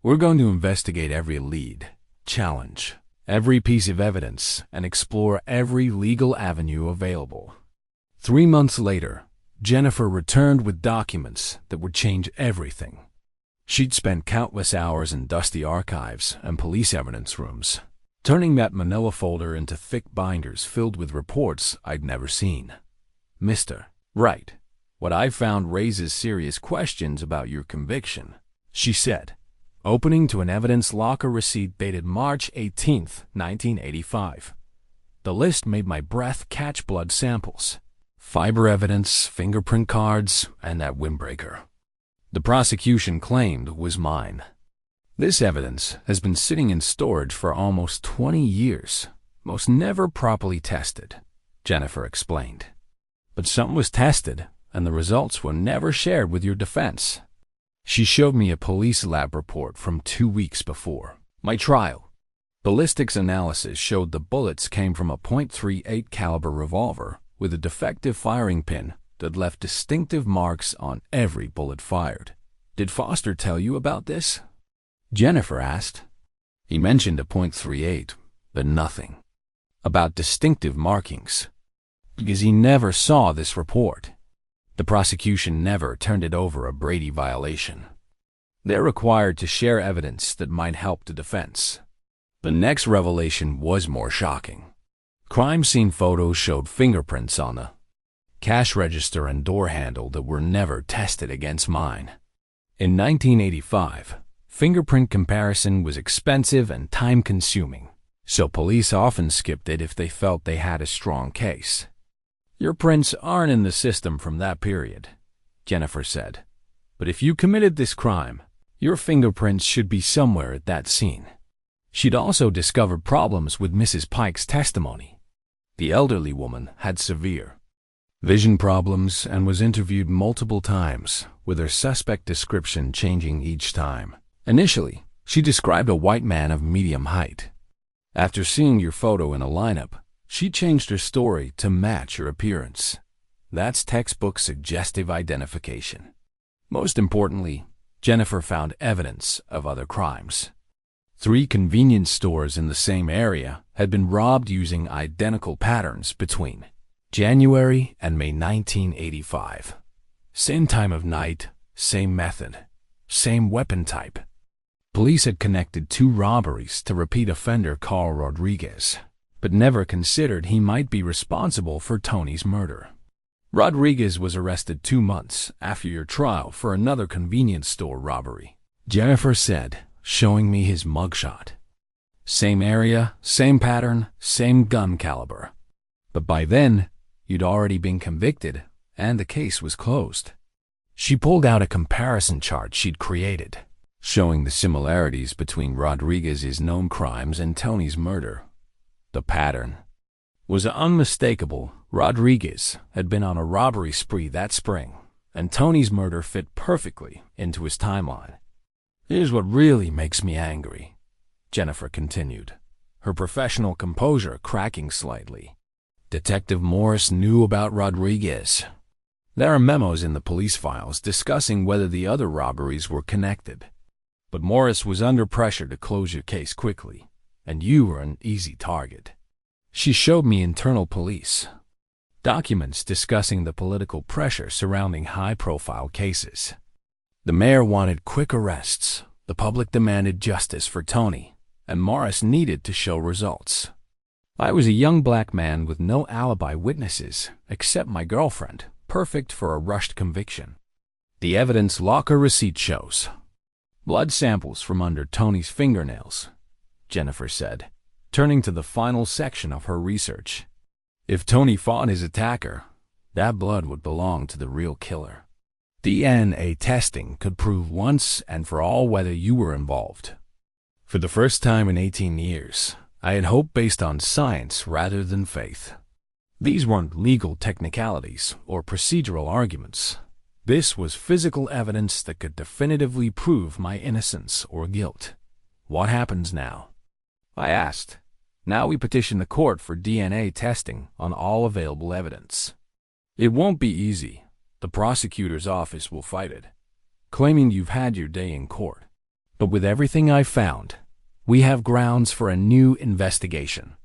We're going to investigate every lead, challenge every piece of evidence, and explore every legal avenue available. 3 months later, Jennifer returned with documents that would change everything. She'd spent countless hours in dusty archives and police evidence rooms, turning that manila folder into thick binders filled with reports I'd never seen. Mr. Wright, what I found raises serious questions about your conviction, she said, opening to an evidence locker receipt dated March 18, 1985. The list made my breath catch. Blood samples, fiber evidence, fingerprint cards, and that windbreaker the prosecution claimed was mine. This evidence has been sitting in storage for almost 20 years, most never properly tested, Jennifer explained. But some was tested, and the results were never shared with your defense. She showed me a police lab report from 2 weeks before my trial. Ballistics analysis showed the bullets came from a .38 caliber revolver with a defective firing pin that left distinctive marks on every bullet fired. Did Foster tell you about this? Jennifer asked. He mentioned a .38, but nothing about distinctive markings, because he never saw this report. The prosecution never turned it over a Brady violation. They're required to share evidence that might help the defense. The next revelation was more shocking. Crime scene photos showed fingerprints on the cash register and door handle that were never tested against mine. In 1985, fingerprint comparison was expensive and time-consuming, so police often skipped it if they felt they had a strong case. Your prints aren't in the system from that period, Jennifer said. But if you committed this crime, your fingerprints should be somewhere at that scene. She'd also discovered problems with Mrs. Pike's testimony. The elderly woman had severe vision problems and was interviewed multiple times, with her suspect description changing each time. Initially, she described a white man of medium height. After seeing your photo in a lineup, she changed her story to match your appearance. That's textbook suggestive identification. Most importantly, Jennifer found evidence of other crimes. 3 convenience stores in the same area had been robbed using identical patterns between January and May 1985. Same time of night, same method, same weapon type. Police had connected 2 robberies to repeat offender Carl Rodriguez, but never considered he might be responsible for Tony's murder. Rodriguez was arrested 2 months after your trial for another convenience store robbery, Jennifer said, showing me his mugshot. Same area, same pattern, same gun caliber. But by then, you'd already been convicted, and the case was closed. She pulled out a comparison chart she'd created, showing the similarities between Rodriguez's known crimes and Tony's murder. The pattern was unmistakable. Rodriguez had been on a robbery spree that spring, and Tony's murder fit perfectly into his timeline. Here's what really makes me angry, Jennifer continued, her professional composure cracking slightly. Detective Morris knew about Rodriguez. There are memos in the police files discussing whether the other robberies were connected. But Morris was under pressure to close your case quickly, and you were an easy target. She showed me internal police documents discussing the political pressure surrounding high-profile cases. The mayor wanted quick arrests, the public demanded justice for Tony, and Morris needed to show results. I was a young black man with no alibi witnesses except my girlfriend, perfect for a rushed conviction. The evidence locker receipt shows blood samples from under Tony's fingernails, Jennifer said, turning to the final section of her research. If Tony fought his attacker, that blood would belong to the real killer. DNA testing could prove once and for all whether you were involved. For the first time in 18 years, I had hope based on science rather than faith. These weren't legal technicalities or procedural arguments. This was physical evidence that could definitively prove my innocence or guilt. What happens now? I asked, Now we petition the court for DNA testing on all available evidence. It won't be easy. The prosecutor's office will fight it, claiming you've had your day in court. But with everything I've found, we have grounds for a new investigation."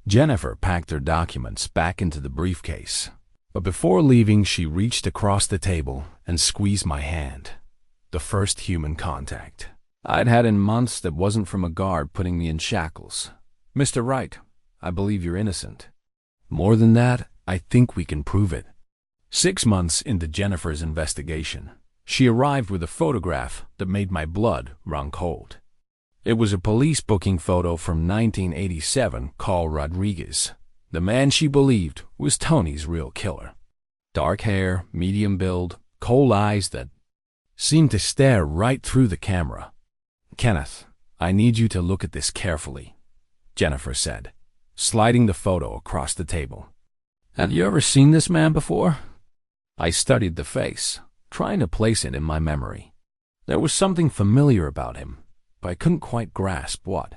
Jennifer packed her documents back into the briefcase, but before leaving, she reached across the table and squeezed my hand. The first human contact I'd had in months that wasn't from a guard putting me in shackles. "Mr. Wright, I believe you're innocent. More than that, I think we can prove it." 6 months into Jennifer's investigation, she arrived with a photograph that made my blood run cold. It was a police booking photo from 1987 called Rodriguez, the man she believed was Tony's real killer. Dark hair, medium build, cold eyes that seemed to stare right through the camera. "Kenneth, I need you to look at this carefully," Jennifer said, sliding the photo across the table. "Have you ever seen this man before?" I studied the face, trying to place it in my memory. There was something familiar about him, but I couldn't quite grasp what.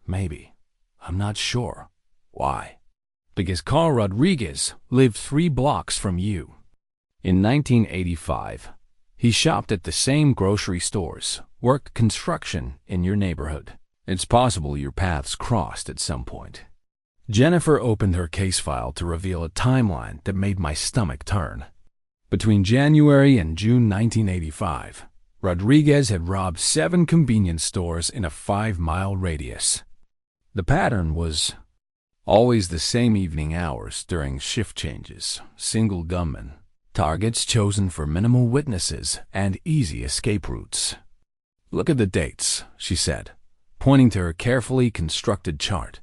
Maybe. I'm not sure. Why? Because Carl Rodriguez lived 3 blocks from you. In 1985, he shopped at the same grocery stores, worked construction in your neighborhood. It's possible your paths crossed at some point. Jennifer opened her case file to reveal a timeline that made my stomach turn. Between January and June 1985, Rodriguez had robbed 7 convenience stores in a 5-mile radius. The pattern was always the same evening hours during shift changes, single gunmen, targets chosen for minimal witnesses and easy escape routes. "Look at the dates," she said, pointing to her carefully constructed chart.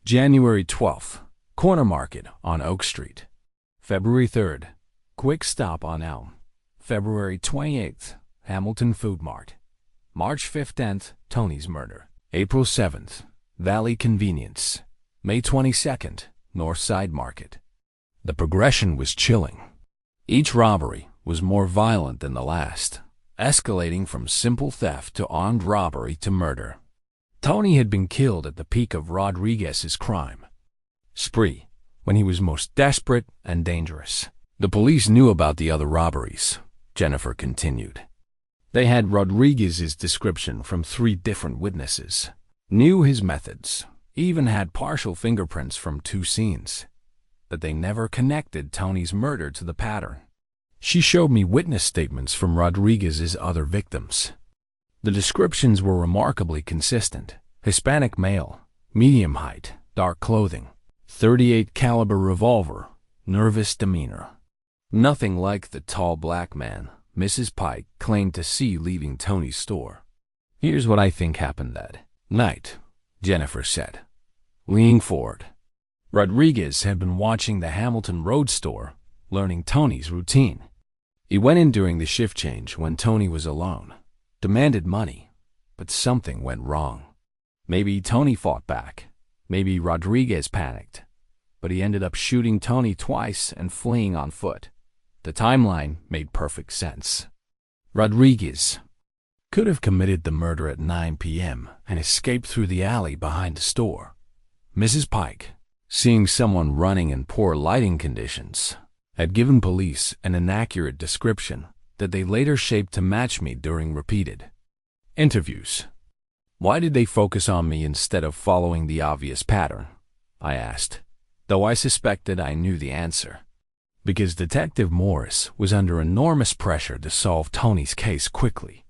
January 12th, Corner Market on Oak Street. February 3rd, Quick Stop on Elm. February 28th, Hamilton Food Mart. March 15th, Tony's murder. April 7th, Valley Convenience. May 22nd, Northside Market. The progression was chilling. Each robbery was more violent than the last, escalating from simple theft to armed robbery to murder. Tony had been killed at the peak of Rodriguez's crime spree, when he was most desperate and dangerous. The police knew about the other robberies, Jennifer continued. They had Rodriguez's description from 3 different witnesses, knew his methods, even had partial fingerprints from 2 scenes. But they never connected Tony's murder to the pattern. She showed me witness statements from Rodriguez's other victims. The descriptions were remarkably consistent. Hispanic male, medium height, dark clothing, .38 caliber revolver, nervous demeanor. Nothing like the tall black man Mrs. Pike claimed to see leaving Tony's store. "Here's what I think happened that night," Jennifer said, leaning forward. Rodriguez had been watching the Hamilton Road store, learning Tony's routine. He went in during the shift change when Tony was alone, demanded money, but something went wrong. Maybe Tony fought back, maybe Rodriguez panicked, but he ended up shooting Tony twice and fleeing on foot. The timeline made perfect sense. Rodriguez could have committed the murder at 9 p.m. and escaped through the alley behind the store. Mrs. Pike, seeing someone running in poor lighting conditions, had given police an inaccurate description that they later shaped to match me during repeated interviews. "Why did they focus on me instead of following the obvious pattern?" I asked, though I suspected I knew the answer. Because Detective Morris was under enormous pressure to solve Tony's case quickly.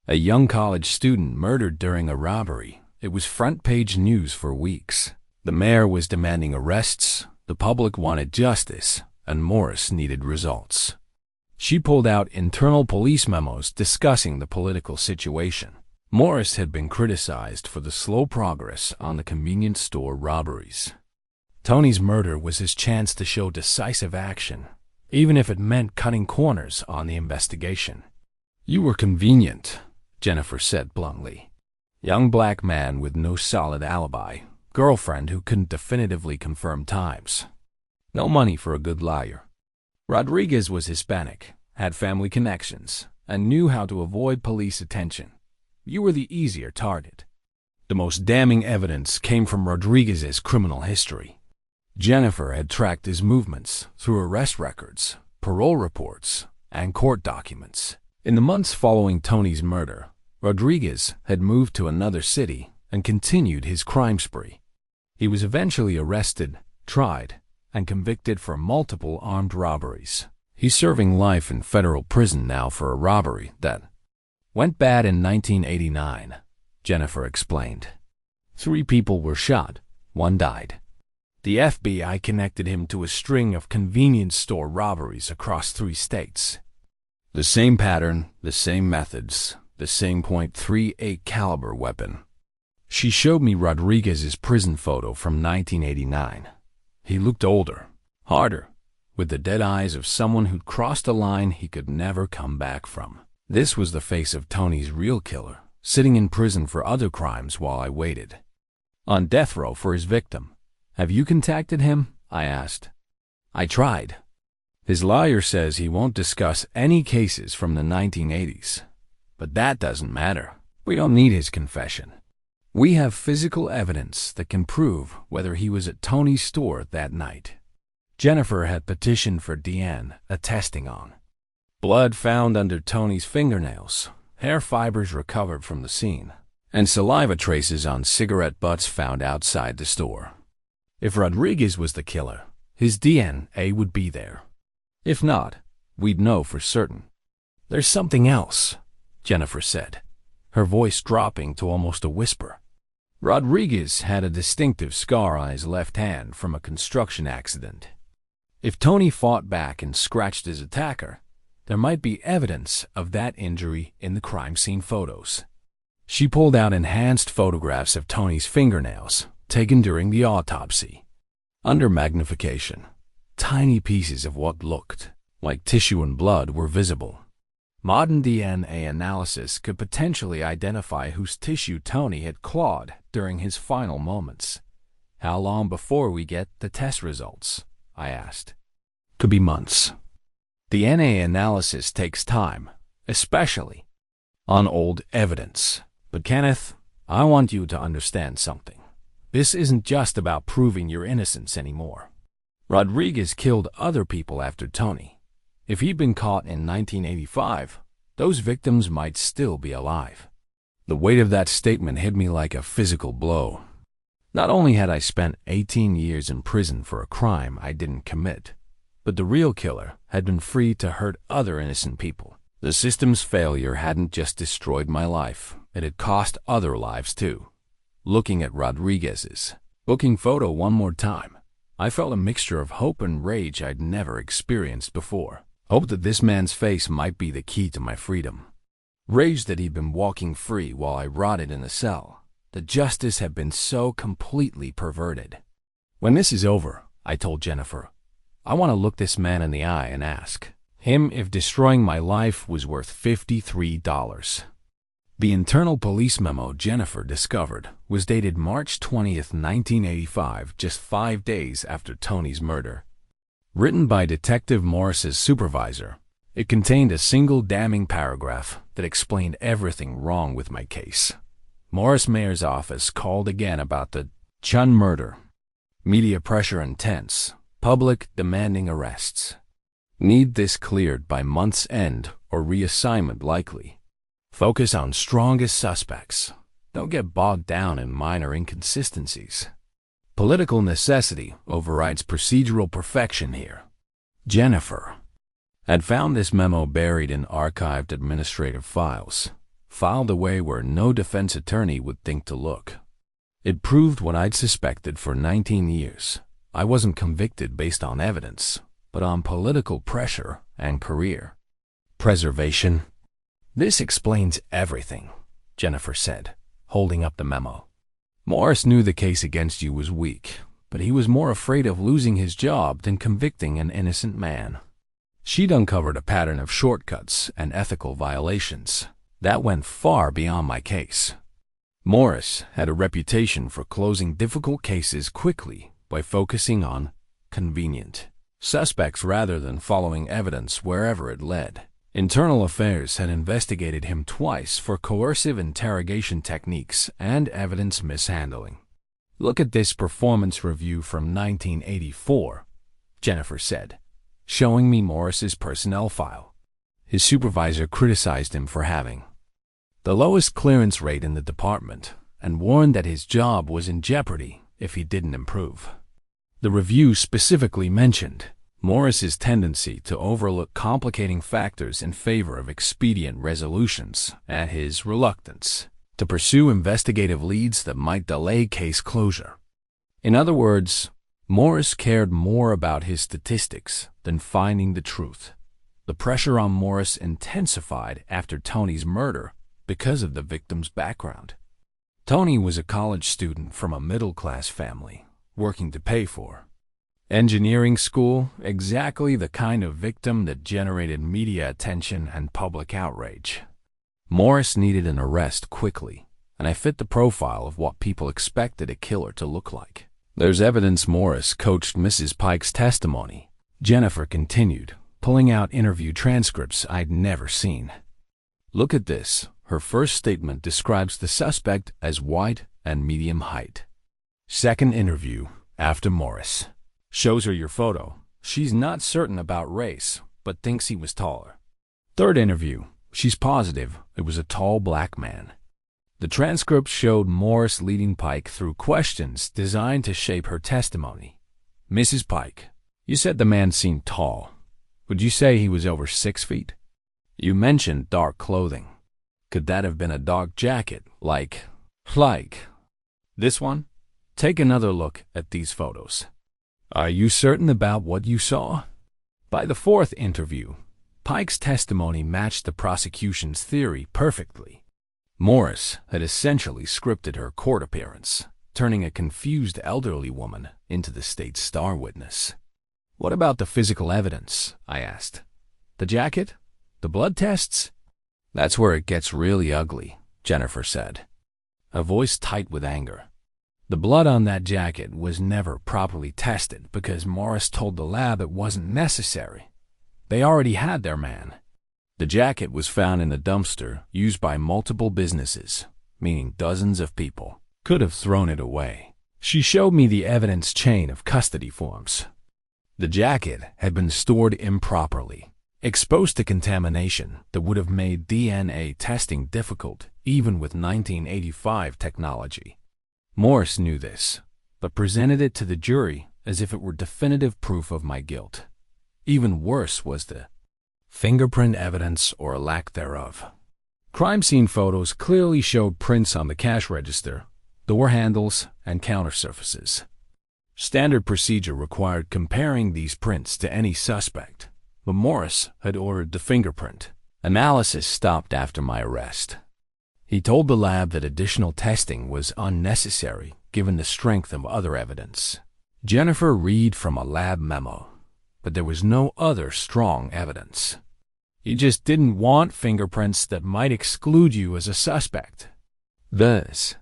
A young college student murdered during a robbery. It was front-page news for weeks. The mayor was demanding arrests, the public wanted justice, and Morris needed results. She pulled out internal police memos discussing the political situation. Morris had been criticized for the slow progress on the convenience store robberies. Tony's murder was his chance to show decisive action, even if it meant cutting corners on the investigation. "You were convenient," Jennifer said bluntly. Young black man with no solid alibi, girlfriend who couldn't definitively confirm times. No money for a good liar. Rodriguez was Hispanic, had family connections, and knew how to avoid police attention. You were the easier target. The most damning evidence came from Rodriguez's criminal history. Jennifer had tracked his movements through arrest records, parole reports, and court documents. In the months following Tony's murder, Rodriguez had moved to another city and continued his crime spree. He was eventually arrested, tried, and convicted for multiple armed robberies. He's serving life in federal prison now for a robbery that went bad in 1989, Jennifer explained. 3 people were shot, 1 died. The FBI connected him to a string of convenience store robberies across 3 states. The same pattern, the same methods, the same .38 caliber weapon. She showed me Rodriguez's prison photo from 1989. He looked older, harder, with the dead eyes of someone who'd crossed a line he could never come back from. This was the face of Tony's real killer, sitting in prison for other crimes while I waited. On death row for his victim. Have you contacted him? I asked. I tried. His lawyer says he won't discuss any cases from the 1980s. But that doesn't matter. We don't need his confession. We have physical evidence that can prove whether he was at Tony's store that night. Jennifer had petitioned for DNA testing on blood found under Tony's fingernails, hair fibers recovered from the scene, and saliva traces on cigarette butts found outside the store. If Rodriguez was the killer, his DNA would be there. If not, we'd know for certain. There's something else, Jennifer said, her voice dropping to almost a whisper. Rodriguez had a distinctive scar on his left hand from a construction accident. If Tony fought back and scratched his attacker, there might be evidence of that injury in the crime scene photos. She pulled out enhanced photographs of Tony's fingernails, taken during the autopsy. Under magnification, tiny pieces of what looked like tissue and blood were visible. Modern DNA analysis could potentially identify whose tissue Tony had clawed during his final moments. How long before we get the test results? I asked. Could be months. DNA analysis takes time, especially on old evidence. But Kenneth, I want you to understand something. This isn't just about proving your innocence anymore. Rodriguez killed other people after Tony. If he'd been caught in 1985, those victims might still be alive. The weight of that statement hit me like a physical blow. Not only had I spent 18 years in prison for a crime I didn't commit, but the real killer had been free to hurt other innocent people. The system's failure hadn't just destroyed my life, it had cost other lives too. Looking at Rodriguez's booking photo one more time, I felt a mixture of hope and rage I'd never experienced before. Hope that this man's face might be the key to my freedom. Rage that he'd been walking free while I rotted in a cell. That justice had been so completely perverted. When this is over, I told Jennifer, I want to look this man in the eye and ask him if destroying my life was worth $53. The internal police memo Jennifer discovered was dated March 20th, 1985, just 5 days after Tony's murder. Written by Detective Morris's supervisor, it contained a single damning paragraph that explained everything wrong with my case. Morris Mayor's office called again about the Chun murder. Media pressure intense. Public demanding arrests. Need this cleared by month's end or reassignment likely. Focus on strongest suspects. Don't get bogged down in minor inconsistencies. Political necessity overrides procedural perfection here. Jennifer had found this memo buried in archived administrative files, filed away where no defense attorney would think to look. It proved what I'd suspected for 19 years. I wasn't convicted based on evidence, but on political pressure and career preservation. This explains everything, Jennifer said, holding up the memo. Morris knew the case against you was weak, but he was more afraid of losing his job than convicting an innocent man. She'd uncovered a pattern of shortcuts and ethical violations that went far beyond my case. Morris had a reputation for closing difficult cases quickly by focusing on convenient suspects rather than following evidence wherever it led. Internal Affairs had investigated him twice for coercive interrogation techniques and evidence mishandling. "Look at this performance review from 1984, Jennifer said, showing me Morris's personnel file. His supervisor criticized him for having the lowest clearance rate in the department and warned that his job was in jeopardy if he didn't improve. The review specifically mentioned Morris's tendency to overlook complicating factors in favor of expedient resolutions and his reluctance to pursue investigative leads that might delay case closure. In other words, Morris cared more about his statistics than finding the truth. The pressure on Morris intensified after Tony's murder because of the victim's background. Tony was a college student from a middle-class family, working to pay for engineering school, exactly the kind of victim that generated media attention and public outrage. Morris needed an arrest quickly, and I fit the profile of what people expected a killer to look like. There's evidence Morris coached Mrs. Pike's testimony, Jennifer continued, pulling out interview transcripts I'd never seen. Look at this. Her first statement describes the suspect as white and medium height. Second interview, after Morris. Shows her your photo. She's not certain about race, but thinks he was taller. Third interview. She's positive it was a tall black man. The transcript showed Morris leading Pike through questions designed to shape her testimony. Mrs. Pike, you said the man seemed tall. Would you say he was over 6 feet? You mentioned dark clothing. Could that have been a dark jacket, like this one? Take another look at these photos. Are you certain about what you saw? By the fourth interview, Pike's testimony matched the prosecution's theory perfectly. Morris had essentially scripted her court appearance, turning a confused elderly woman into the state's star witness. What about the physical evidence? I asked. The jacket? The blood tests? That's where it gets really ugly, Jennifer said, a voice tight with anger. The blood on that jacket was never properly tested because Morris told the lab it wasn't necessary. They already had their man. The jacket was found in a dumpster used by multiple businesses, meaning dozens of people could have thrown it away. She showed me the evidence chain of custody forms. The jacket had been stored improperly, exposed to contamination that would have made DNA testing difficult even with 1985 technology. Morris knew this, but presented it to the jury as if it were definitive proof of my guilt. Even worse was the fingerprint evidence or lack thereof. Crime scene photos clearly showed prints on the cash register, door handles, and counter surfaces. Standard procedure required comparing these prints to any suspect, but Morris had ordered the fingerprint. Analysis stopped after my arrest. He told the lab that additional testing was unnecessary given the strength of other evidence. Jennifer read from a lab memo, but there was no other strong evidence. He just didn't want fingerprints that might exclude you as a suspect. Thus,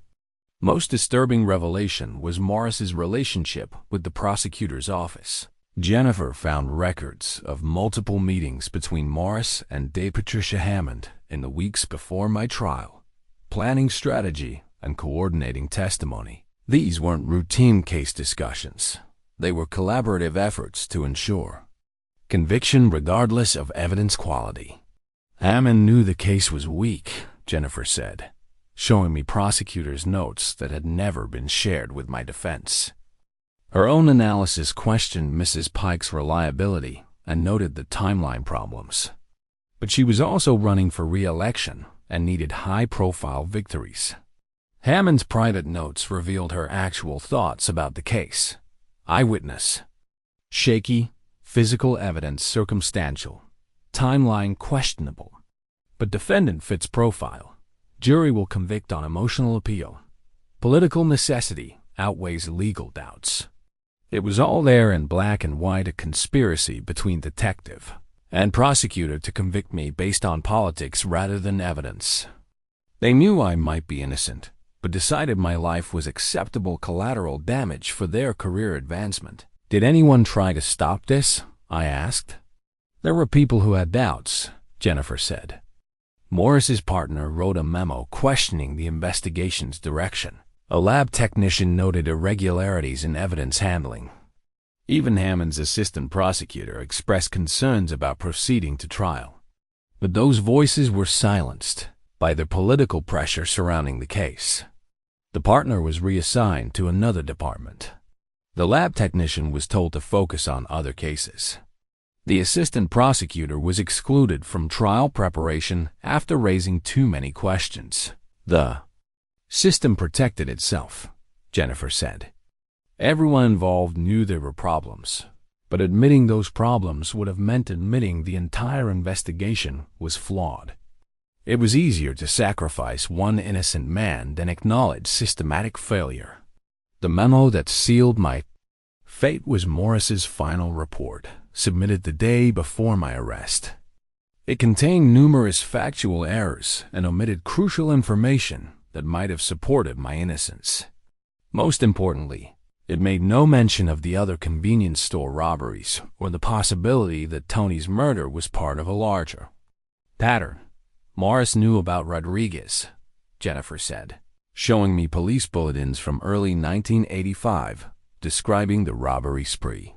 most disturbing revelation was Morris's relationship with the prosecutor's office. Jennifer found records of multiple meetings between Morris and Dave Patricia Hammond in the weeks before my trial, planning strategy and coordinating testimony. These weren't routine case discussions. They were collaborative efforts to ensure conviction regardless of evidence quality. Hammond knew the case was weak, Jennifer said, showing me prosecutors' notes that had never been shared with my defense. Her own analysis questioned Mrs. Pike's reliability and noted the timeline problems. But she was also running for re-election and needed high-profile victories. Hammond's private notes revealed her actual thoughts about the case. Eyewitness: shaky, physical evidence circumstantial, timeline questionable. But defendant fits profile. Jury will convict on emotional appeal. Political necessity outweighs legal doubts. It was all there in black and white, a conspiracy between detective and prosecutor to convict me based on politics rather than evidence. They knew I might be innocent, but decided my life was acceptable collateral damage for their career advancement. Did anyone try to stop this? I asked. There were people who had doubts, Jennifer said. Morris's partner wrote a memo questioning the investigation's direction. A lab technician noted irregularities in evidence handling. Even Hammond's assistant prosecutor expressed concerns about proceeding to trial. But those voices were silenced by the political pressure surrounding the case. The partner was reassigned to another department. The lab technician was told to focus on other cases. The assistant prosecutor was excluded from trial preparation after raising too many questions. The system protected itself, Jennifer said. Everyone involved knew there were problems, but admitting those problems would have meant admitting the entire investigation was flawed. It was easier to sacrifice one innocent man than acknowledge systematic failure. The memo that sealed my fate was Morris's final report, submitted the day before my arrest. It contained numerous factual errors and omitted crucial information that might have supported my innocence. Most importantly, it made no mention of the other convenience store robberies or the possibility that Tony's murder was part of a larger pattern. Morris knew about Rodriguez, Jennifer said, showing me police bulletins from early 1985 describing the robbery spree.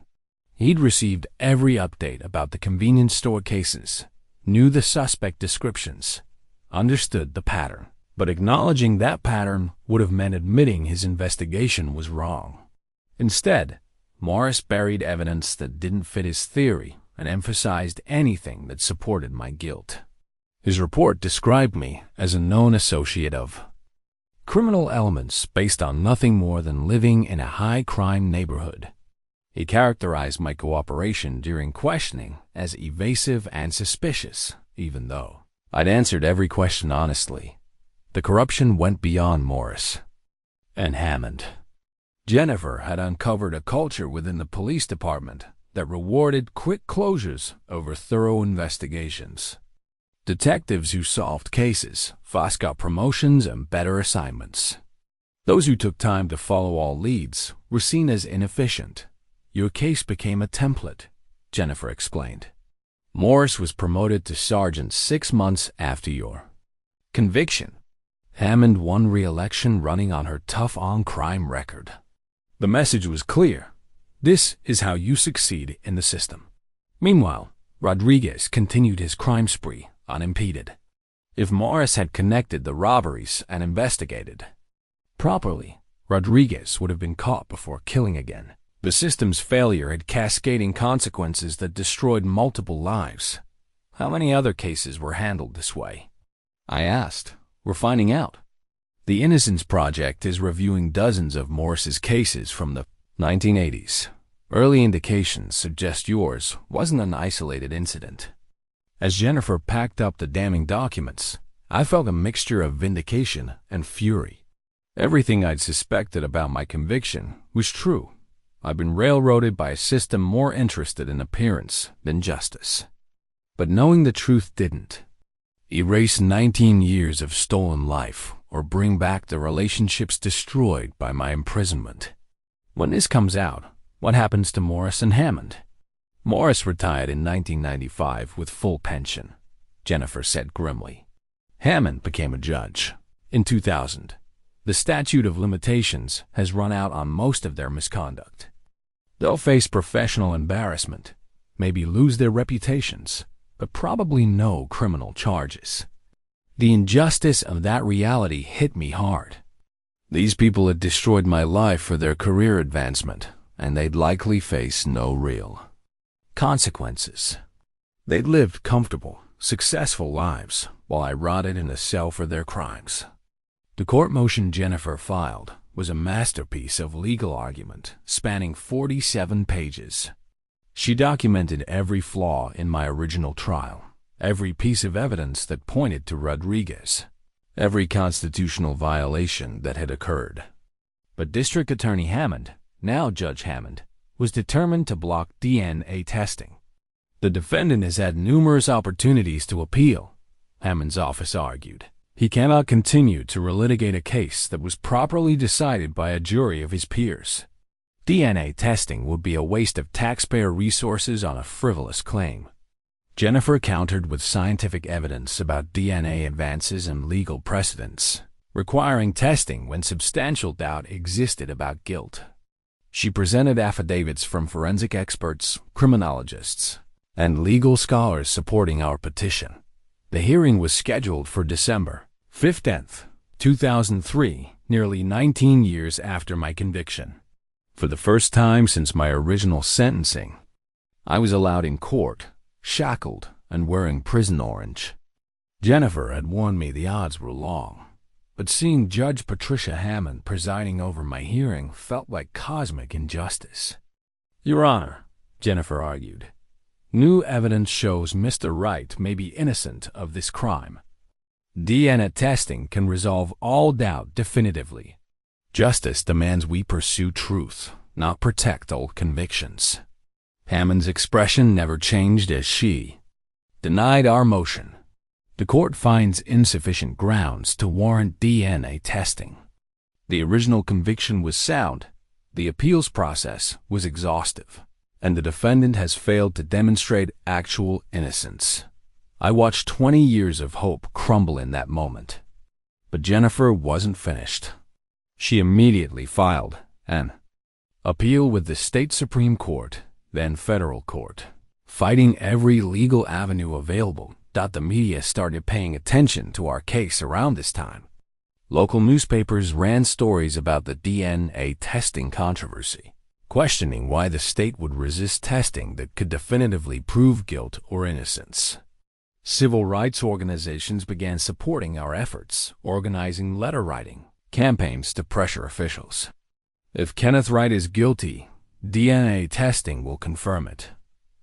He'd received every update about the convenience store cases, knew the suspect descriptions, understood the pattern, but acknowledging that pattern would have meant admitting his investigation was wrong. Instead, Morris buried evidence that didn't fit his theory and emphasized anything that supported my guilt. His report described me as a known associate of criminal elements based on nothing more than living in a high-crime neighborhood. He characterized my cooperation during questioning as evasive and suspicious, even though I'd answered every question honestly. The corruption went beyond Morris and Hammond. Jennifer had uncovered a culture within the police department that rewarded quick closures over thorough investigations. Detectives who solved cases fast got promotions and better assignments. Those who took time to follow all leads were seen as inefficient. Your case became a template, Jennifer explained. Morris was promoted to sergeant 6 months after your conviction. Hammond won re-election running on her tough on-crime record. The message was clear. This is how you succeed in the system. Meanwhile, Rodriguez continued his crime spree unimpeded. If Morris had connected the robberies and investigated properly, Rodriguez would have been caught before killing again. The system's failure had cascading consequences that destroyed multiple lives. How many other cases were handled this way? I asked. We're finding out. The Innocence Project is reviewing dozens of Morris's cases from the 1980s. Early indications suggest yours wasn't an isolated incident. As Jennifer packed up the damning documents, I felt a mixture of vindication and fury. Everything I'd suspected about my conviction was true. I'd been railroaded by a system more interested in appearance than justice. But knowing the truth didn't erase 19 years of stolen life or bring back the relationships destroyed by my imprisonment. When this comes out, what happens to Morris and Hammond? Morris retired in 1995 with full pension, Jennifer said grimly. Hammond became a judge in 2000. The statute of limitations has run out on most of their misconduct. They'll face professional embarrassment, maybe lose their reputations, but probably no criminal charges. The injustice of that reality hit me hard. These people had destroyed my life for their career advancement, and they'd likely face no real consequences. They'd lived comfortable, successful lives while I rotted in a cell for their crimes. The court motion Jennifer filed was a masterpiece of legal argument spanning 47 pages. She documented every flaw in my original trial, every piece of evidence that pointed to Rodriguez, every constitutional violation that had occurred. But District Attorney Hammond, now Judge Hammond, was determined to block DNA testing. The defendant has had numerous opportunities to appeal, Hammond's office argued. He cannot continue to relitigate a case that was properly decided by a jury of his peers. DNA testing would be a waste of taxpayer resources on a frivolous claim. Jennifer countered with scientific evidence about DNA advances and legal precedents, requiring testing when substantial doubt existed about guilt. She presented affidavits from forensic experts, criminologists, and legal scholars supporting our petition. The hearing was scheduled for December 15th, 2003, nearly 19 years after my conviction. For the first time since my original sentencing, I was allowed in court, shackled and wearing prison orange. Jennifer had warned me the odds were long, but seeing Judge Patricia Hammond presiding over my hearing felt like cosmic injustice. "Your Honor," Jennifer argued, "new evidence shows Mr. Wright may be innocent of this crime. DNA testing can resolve all doubt definitively. Justice demands we pursue truth, not protect old convictions." Hammond's expression never changed as she denied our motion. The court finds insufficient grounds to warrant DNA testing. The original conviction was sound, the appeals process was exhaustive, and the defendant has failed to demonstrate actual innocence. I watched 20 years of hope crumble in that moment. But Jennifer wasn't finished. She immediately filed an appeal with the state Supreme Court, then federal court. Fighting every legal avenue available, the media started paying attention to our case around this time. Local newspapers ran stories about the DNA testing controversy, questioning why the state would resist testing that could definitively prove guilt or innocence. Civil rights organizations began supporting our efforts, organizing letter writing campaigns to pressure officials. "If Kenneth Wright is guilty, DNA testing will confirm it,"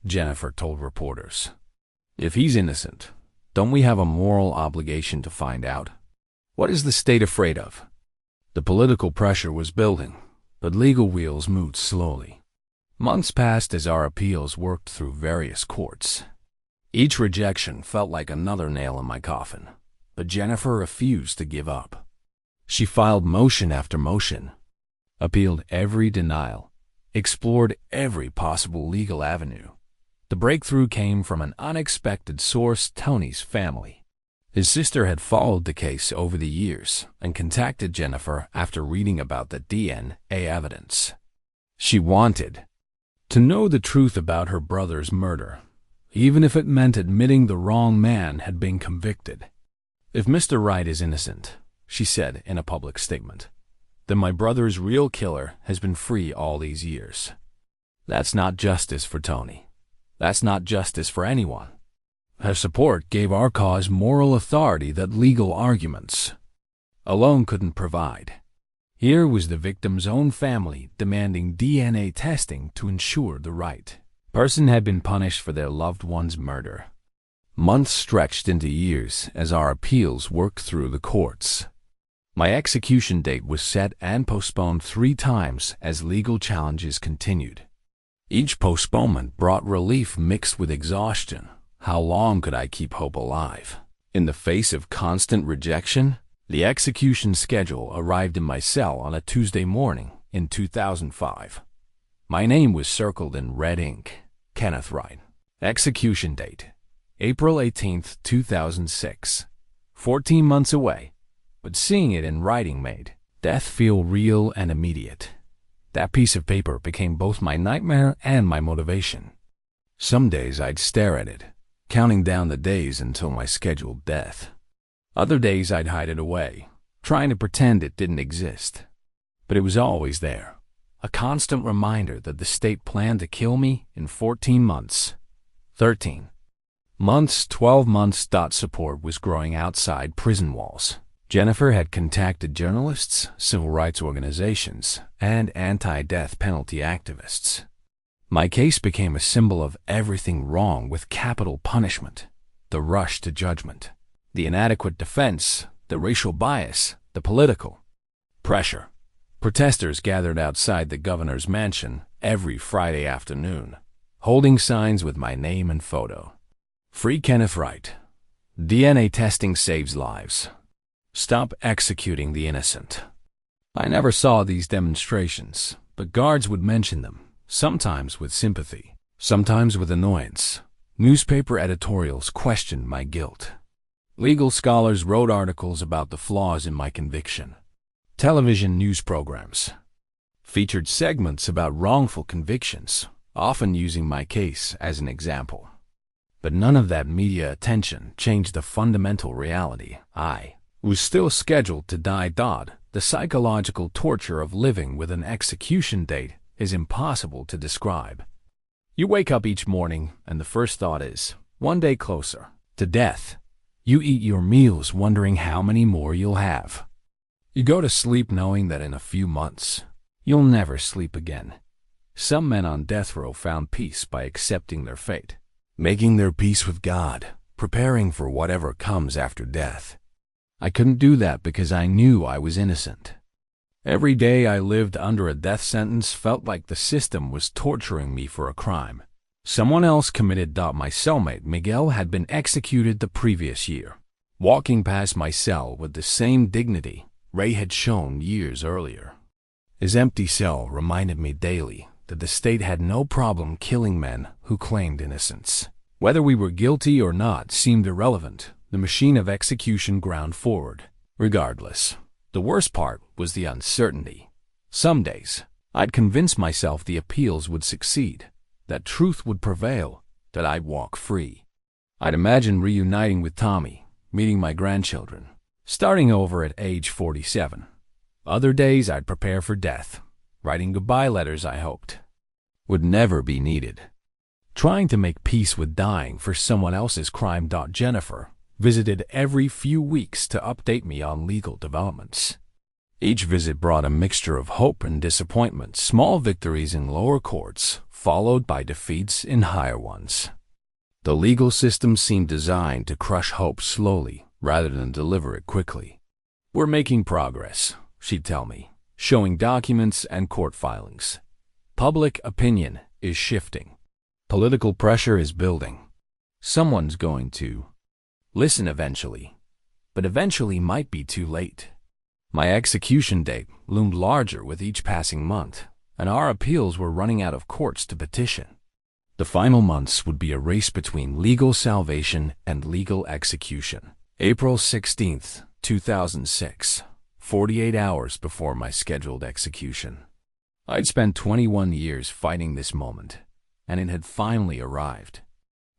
Jennifer told reporters. "If he's innocent, don't we have a moral obligation to find out? What is the state afraid of?" The political pressure was building, but legal wheels moved slowly. Months passed as our appeals worked through various courts. Each rejection felt like another nail in my coffin, but Jennifer refused to give up. She filed motion after motion, appealed every denial, explored every possible legal avenue. The breakthrough came from an unexpected source: Tony's family. His sister had followed the case over the years and contacted Jennifer after reading about the DNA evidence. She wanted to know the truth about her brother's murder, even if it meant admitting the wrong man had been convicted. "If Mr. Wright is innocent," she said in a public statement, "then my brother's real killer has been free all these years. That's not justice for Tony. That's not justice for anyone." Her support gave our cause moral authority that legal arguments alone couldn't provide. Here was the victim's own family demanding DNA testing to ensure the right person had been punished for their loved one's murder. Months stretched into years as our appeals worked through the courts. My execution date was set and postponed 3 times as legal challenges continued. Each postponement brought relief mixed with exhaustion. How long could I keep hope alive? In the face of constant rejection, the execution schedule arrived in my cell on a Tuesday morning in 2005. My name was circled in red ink: Kenneth Wright. Execution date: April 18th, 2006. 14 months away, but seeing it in writing made death feel real and immediate. That piece of paper became both my nightmare and my motivation. Some days I'd stare at it, counting down the days until my scheduled death. Other days I'd hide it away, trying to pretend it didn't exist. But it was always there, a constant reminder that the state planned to kill me in 14 months. 13 months, 12 months. Support was growing outside prison walls. Jennifer had contacted journalists, civil rights organizations, and anti-death penalty activists. My case became a symbol of everything wrong with capital punishment: the rush to judgment, the inadequate defense, the racial bias, the political pressure. Protesters gathered outside the governor's mansion every Friday afternoon, holding signs with my name and photo. "Free Kenneth Wright. DNA testing saves lives. Stop executing the innocent." I never saw these demonstrations, but guards would mention them, sometimes with sympathy, sometimes with annoyance. Newspaper editorials questioned my guilt. Legal scholars wrote articles about the flaws in my conviction. Television news programs featured segments about wrongful convictions, often using my case as an example. But none of that media attention changed the fundamental reality. I was still scheduled to die. The psychological torture of living with an execution date is impossible to describe. You wake up each morning and the first thought is, one day closer to death. You eat your meals wondering how many more you'll have. You go to sleep knowing that in a few months, you'll never sleep again. Some men on death row found peace by accepting their fate, making their peace with God, preparing for whatever comes after death. I couldn't do that because I knew I was innocent. Every day I lived under a death sentence felt like the system was torturing me for a crime someone else committed. My cellmate Miguel had been executed the previous year, walking past my cell with the same dignity Ray had shown years earlier. His empty cell reminded me daily that the state had no problem killing men who claimed innocence. Whether we were guilty or not seemed irrelevant. The machine of execution ground forward, regardless. The worst part was the uncertainty. Some days, I'd convince myself the appeals would succeed, that truth would prevail, that I'd walk free. I'd imagine reuniting with Tommy, meeting my grandchildren, starting over at age 47. Other days I'd prepare for death, writing goodbye letters I hoped would never be needed. Trying to make peace with dying for someone else's crime. Jennifer visited every few weeks to update me on legal developments. Each visit brought a mixture of hope and disappointment, small victories in lower courts, followed by defeats in higher ones. The legal system seemed designed to crush hope slowly rather than deliver it quickly. We're making progress, she'd tell me, showing documents and court filings. Public opinion is shifting. Political pressure is building. Someone's going to listen eventually, but eventually might be too late. My execution date loomed larger with each passing month, and our appeals were running out of courts to petition. The final months would be a race between legal salvation and legal execution. April 16th, 2006, 48 hours before my scheduled execution. I'd spent 21 years fighting this moment, and it had finally arrived.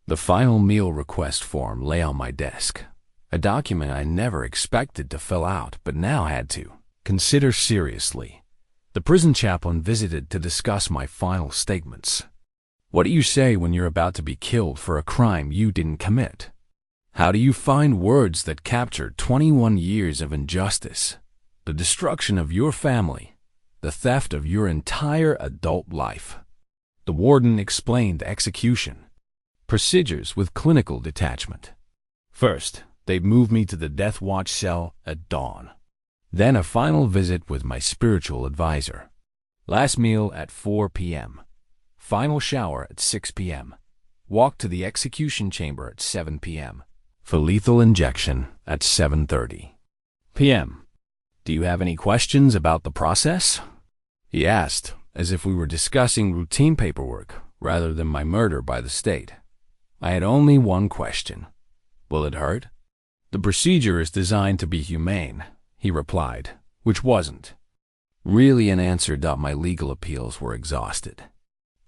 The final meal request form lay on my desk, a document I never expected to fill out but now had to consider seriously. The prison chaplain visited to discuss my final statements. What do you say when you're about to be killed for a crime you didn't commit? How do you find words that capture 21 years of injustice, the destruction of your family, the theft of your entire adult life? The warden explained execution procedures with clinical detachment. First, they'd move me to the death watch cell at dawn. Then a final visit with my spiritual advisor. Last meal at 4 p.m. Final shower at 6 p.m. Walk to the execution chamber at 7 p.m. for lethal injection at 7:30 p.m. Do you have any questions about the process? He asked, as if we were discussing routine paperwork rather than my murder by the state. I had only one question. Will it hurt? The procedure is designed to be humane, he replied, which wasn't really an answer. My legal appeals were exhausted.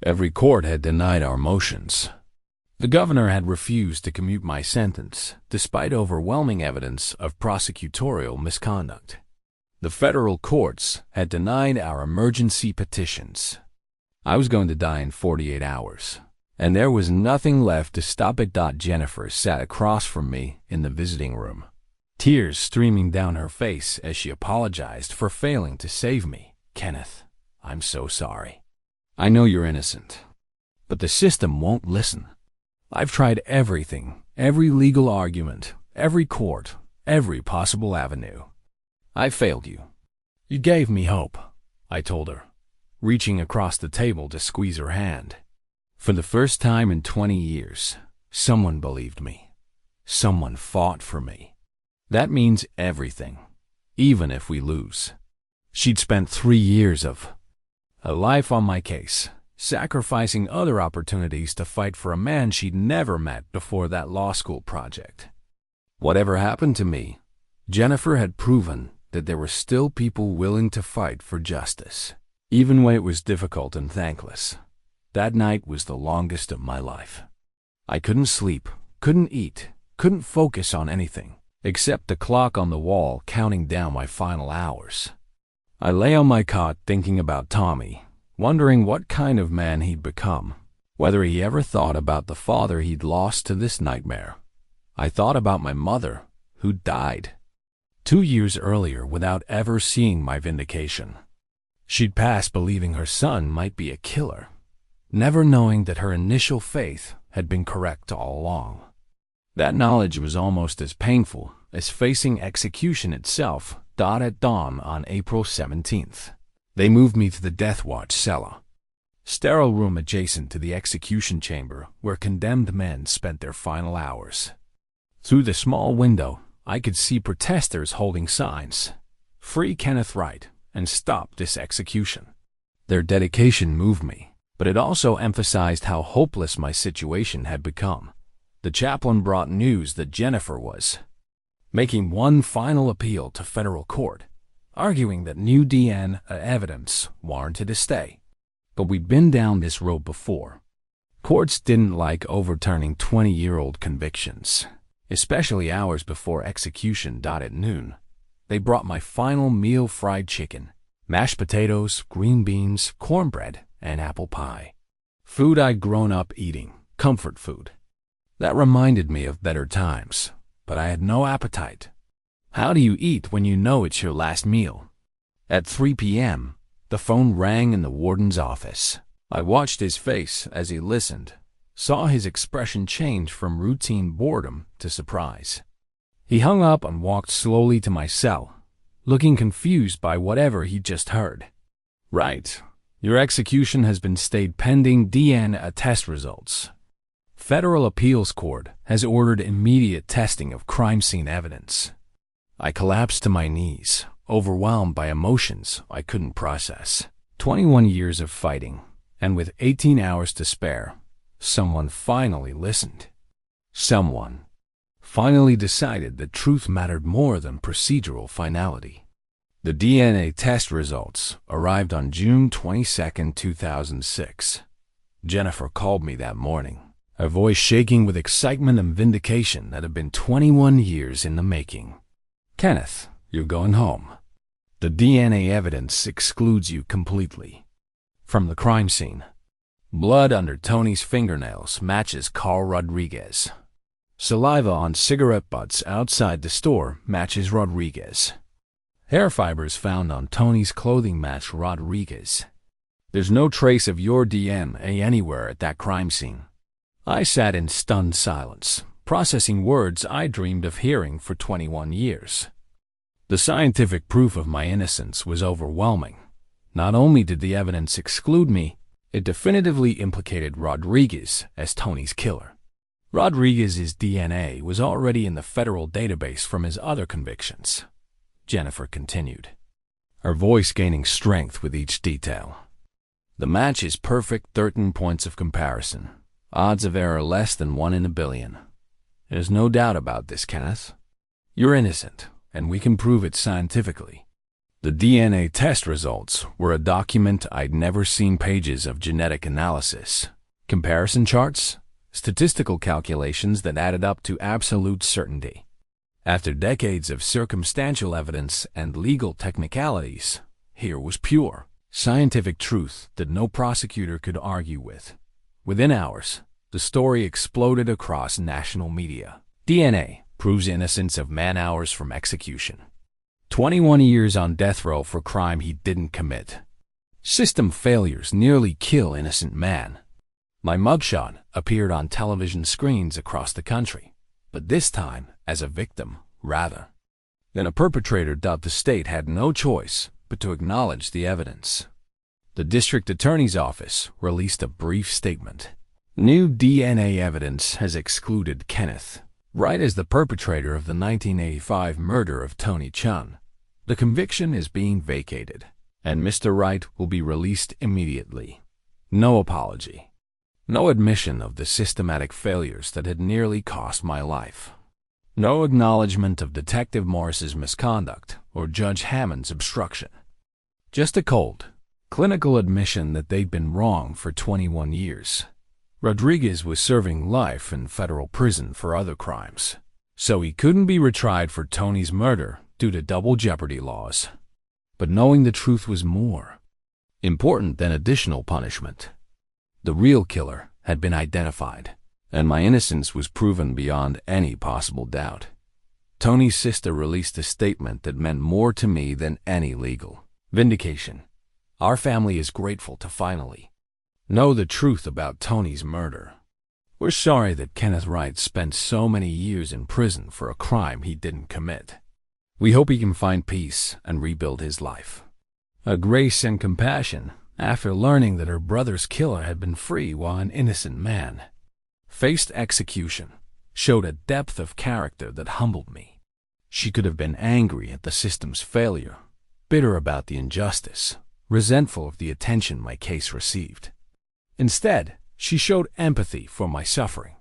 Every court had denied our motions. The governor had refused to commute my sentence, despite overwhelming evidence of prosecutorial misconduct. The federal courts had denied our emergency petitions. I was going to die in 48 hours, and there was nothing left to stop it. Jennifer sat across from me in the visiting room, tears streaming down her face as she apologized for failing to save me. Kenneth, I'm so sorry. I know you're innocent, but the system won't listen. I've tried everything, every legal argument, every court, every possible avenue. I failed you. You gave me hope, I told her, reaching across the table to squeeze her hand. For the first time in 20 years, someone believed me. Someone fought for me. That means everything, even if we lose. She'd spent 3 years of a life on my case, sacrificing other opportunities to fight for a man she'd never met before that law school project. Whatever happened to me, Jennifer had proven that there were still people willing to fight for justice, even when it was difficult and thankless. That night was the longest of my life. I couldn't sleep, couldn't eat, couldn't focus on anything, except the clock on the wall counting down my final hours. I lay on my cot thinking about Tommy, wondering what kind of man he'd become, whether he ever thought about the father he'd lost to this nightmare. I thought about my mother, who died 2 years earlier without ever seeing my vindication. She'd passed believing her son might be a killer, never knowing that her initial faith had been correct all along. That knowledge was almost as painful as facing execution itself. At dawn on April 17th, they moved me to the death watch cella, sterile room adjacent to the execution chamber where condemned men spent their final hours. Through the small window, I could see protesters holding signs, "Free Kenneth Wright" and "Stop this execution." Their dedication moved me, but it also emphasized how hopeless my situation had become. The chaplain brought news that Jennifer was making one final appeal to federal court, arguing that new DNA evidence warranted a stay. But we'd been down this road before. Courts didn't like overturning 20-year-old convictions, especially hours before execution. At noon, they brought my final meal: fried chicken, mashed potatoes, green beans, cornbread, and apple pie. Food I'd grown up eating, comfort food. That reminded me of better times, but I had no appetite. How do you eat when you know it's your last meal? At 3 p.m., the phone rang in the warden's office. I watched his face as he listened, saw his expression change from routine boredom to surprise. He hung up and walked slowly to my cell, looking confused by whatever he'd just heard. "Right. Your execution has been stayed pending DNA test results. Federal Appeals Court has ordered immediate testing of crime scene evidence." I collapsed to my knees, overwhelmed by emotions I couldn't process. 21 years of fighting, and with 18 hours to spare, someone finally listened. Someone finally decided that truth mattered more than procedural finality. The DNA test results arrived on June 22, 2006. Jennifer called me that morning, her voice shaking with excitement and vindication that had been 21 years in the making. "Kenneth, you're going home. The DNA evidence excludes you completely from the crime scene. Blood under Tony's fingernails matches Carl Rodriguez. Saliva on cigarette butts outside the store matches Rodriguez. Hair fibers found on Tony's clothing match Rodriguez. There's no trace of your DNA anywhere at that crime scene." I sat in stunned silence, processing words I dreamed of hearing for 21 years. The scientific proof of my innocence was overwhelming. Not only did the evidence exclude me, it definitively implicated Rodriguez as Tony's killer. Rodriguez's DNA was already in the federal database from his other convictions. Jennifer continued, her voice gaining strength with each detail. "The match is perfect, 13 points of comparison. Odds of error less than 1 in a billion. There's no doubt about this, Kenneth. You're innocent, and we can prove it scientifically." The DNA test results were a document I'd never seen: pages of genetic analysis, comparison charts, statistical calculations that added up to absolute certainty. After decades of circumstantial evidence and legal technicalities, here was pure, scientific truth that no prosecutor could argue with. Within hours, the story exploded across national media. DNA proves innocence of man-hours from execution. 21 years on death row for crime he didn't commit. System failures nearly kill innocent man. My mugshot appeared on television screens across the country, but this time as a victim, rather than a perpetrator. The state had no choice but to acknowledge the evidence. The district attorney's office released a brief statement. "New DNA evidence has excluded Kenneth Wright as the perpetrator of the 1985 murder of Tony Chun. The conviction is being vacated, and Mr. Wright will be released immediately. No apology. No admission of the systematic failures that had nearly cost my life. No acknowledgement of Detective Morris's misconduct or Judge Hammond's obstruction. Just a cold, clinical admission that they'd been wrong for 21 years. Rodriguez was serving life in federal prison for other crimes, so he couldn't be retried for Tony's murder due to double jeopardy laws. But knowing the truth was more important than additional punishment. The real killer had been identified, and my innocence was proven beyond any possible doubt. Tony's sister released a statement that meant more to me than any legal vindication. Our family is grateful to finally know the truth about Tony's murder. We're sorry that Kenneth Wright spent so many years in prison for a crime he didn't commit. We hope he can find peace and rebuild his life. A grace and compassion after learning that her brother's killer had been free while an innocent man faced execution showed a depth of character that humbled me. She could have been angry at the system's failure, bitter about the injustice, resentful of the attention my case received. Instead, she showed empathy for my suffering.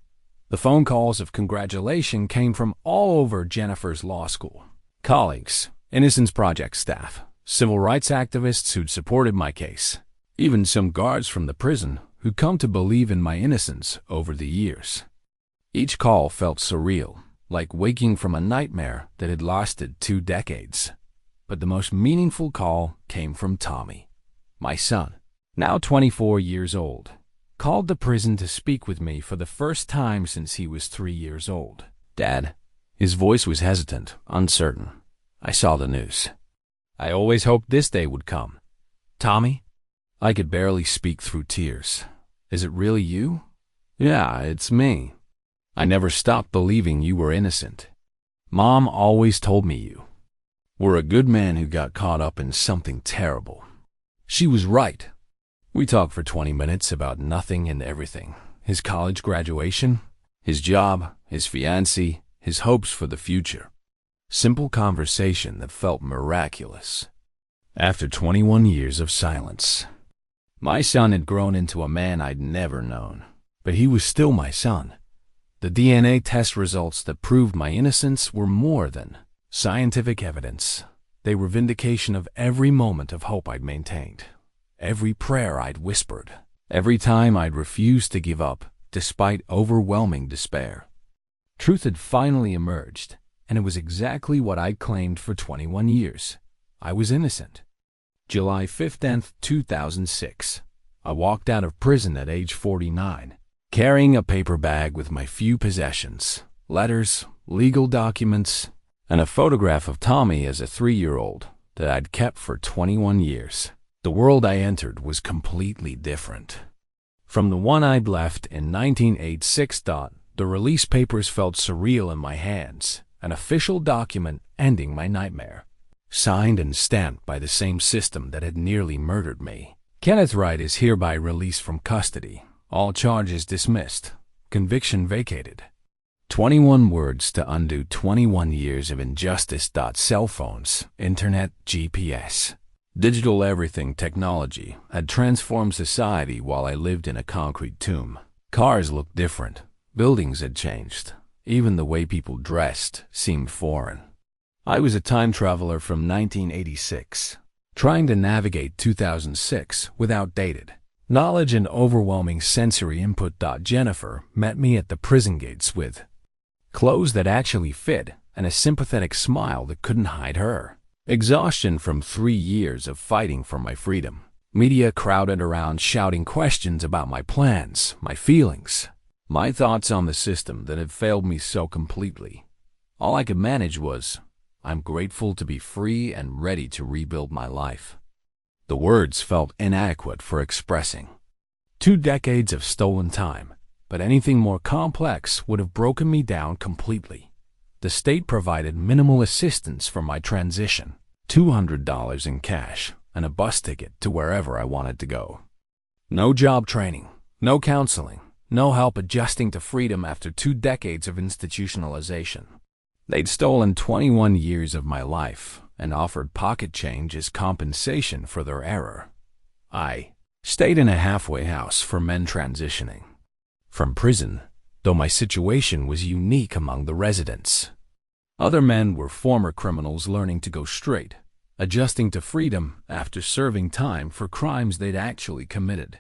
The phone calls of congratulation came from all over Jennifer's law school. Colleagues, Innocence Project staff, civil rights activists who'd supported my case, even some guards from the prison who'd come to believe in my innocence over the years. Each call felt surreal, like waking from a nightmare that had lasted 2 decades. But the most meaningful call came from Tommy, my son, now 24 years old, called the prison to speak with me for the first time since he was 3 years old. Dad. His voice was hesitant, uncertain. I saw the news. I always hoped this day would come. Tommy? I could barely speak through tears. Is it really you? Yeah, it's me. I never stopped believing you were innocent. Mom always told me you were a good man who got caught up in something terrible. She was right. We talked for 20 minutes about nothing and everything. His college graduation, his job, his fiancée, his hopes for the future. Simple conversation that felt miraculous. After 21 years of silence, my son had grown into a man I'd never known, but he was still my son. The DNA test results that proved my innocence were more than scientific evidence. They were vindication of every moment of hope I'd maintained, every prayer I'd whispered, every time I'd refused to give up despite overwhelming despair. Truth had finally emerged, and it was exactly what I'd claimed for 21 years. I was innocent. July 15th, 2006. I walked out of prison at age 49, carrying a paper bag with my few possessions, letters, legal documents, and a photograph of Tommy as a 3-year-old that I'd kept for 21 years. The world I entered was completely different from the one I'd left in 1986. The release papers felt surreal in my hands, an official document ending my nightmare, signed and stamped by the same system that had nearly murdered me. Kenneth Wright is hereby released from custody, all charges dismissed, conviction vacated. 21 words to undo 21 years of injustice. Cell phones, internet, GPS, digital everything technology had transformed society while I lived in a concrete tomb. Cars looked different, buildings had changed, even the way people dressed seemed foreign. I was a time traveler from 1986, trying to navigate 2006 with outdated knowledge and overwhelming sensory input. Jennifer met me at the prison gates with clothes that actually fit and a sympathetic smile that couldn't hide her exhaustion from 3 years of fighting for my freedom. Media crowded around shouting questions about my plans, my feelings, my thoughts on the system that had failed me so completely. All I could manage was, I'm grateful to be free and ready to rebuild my life. The words felt inadequate for expressing 2 decades of stolen time, but anything more complex would have broken me down completely. The state provided minimal assistance for my transition, $200 in cash, and a bus ticket to wherever I wanted to go. No job training, no counseling, no help adjusting to freedom after 2 decades of institutionalization. They'd stolen 21 years of my life and offered pocket change as compensation for their error. I Stayed in a halfway house for men transitioning from prison, though my situation was unique among the residents. Other men were former criminals learning to go straight, adjusting to freedom after serving time for crimes they'd actually committed.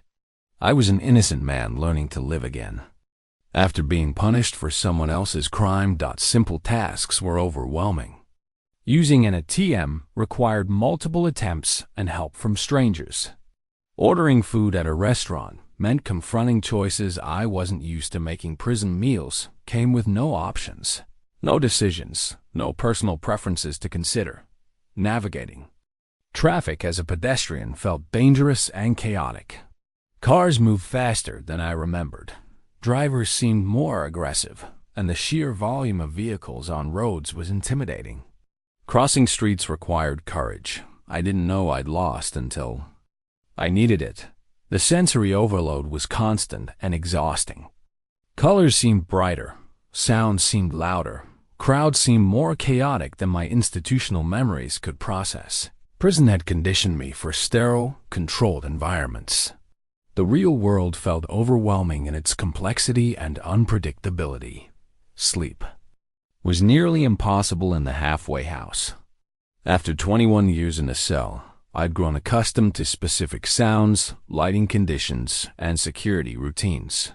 I was an innocent man learning to live again. After being punished for someone else's crime, simple tasks were overwhelming. Using an ATM required multiple attempts and help from strangers. Ordering food at a restaurant meant confronting choices I wasn't used to. Making prison meals came with no options, no decisions, no personal preferences to consider. Navigating traffic as a pedestrian felt dangerous and chaotic. Cars moved faster than I remembered. Drivers seemed more aggressive, and the sheer volume of vehicles on roads was intimidating. Crossing streets required courage. I didn't know I'd lost until I needed it. The sensory overload was constant and exhausting. Colors seemed brighter, sounds seemed louder, crowds seemed more chaotic than my institutional memories could process. Prison had conditioned me for sterile, controlled environments. The real world felt overwhelming in its complexity and unpredictability. Sleep was nearly impossible in the halfway house. After 21 years in a cell, I'd grown accustomed to specific sounds, lighting conditions, and security routines.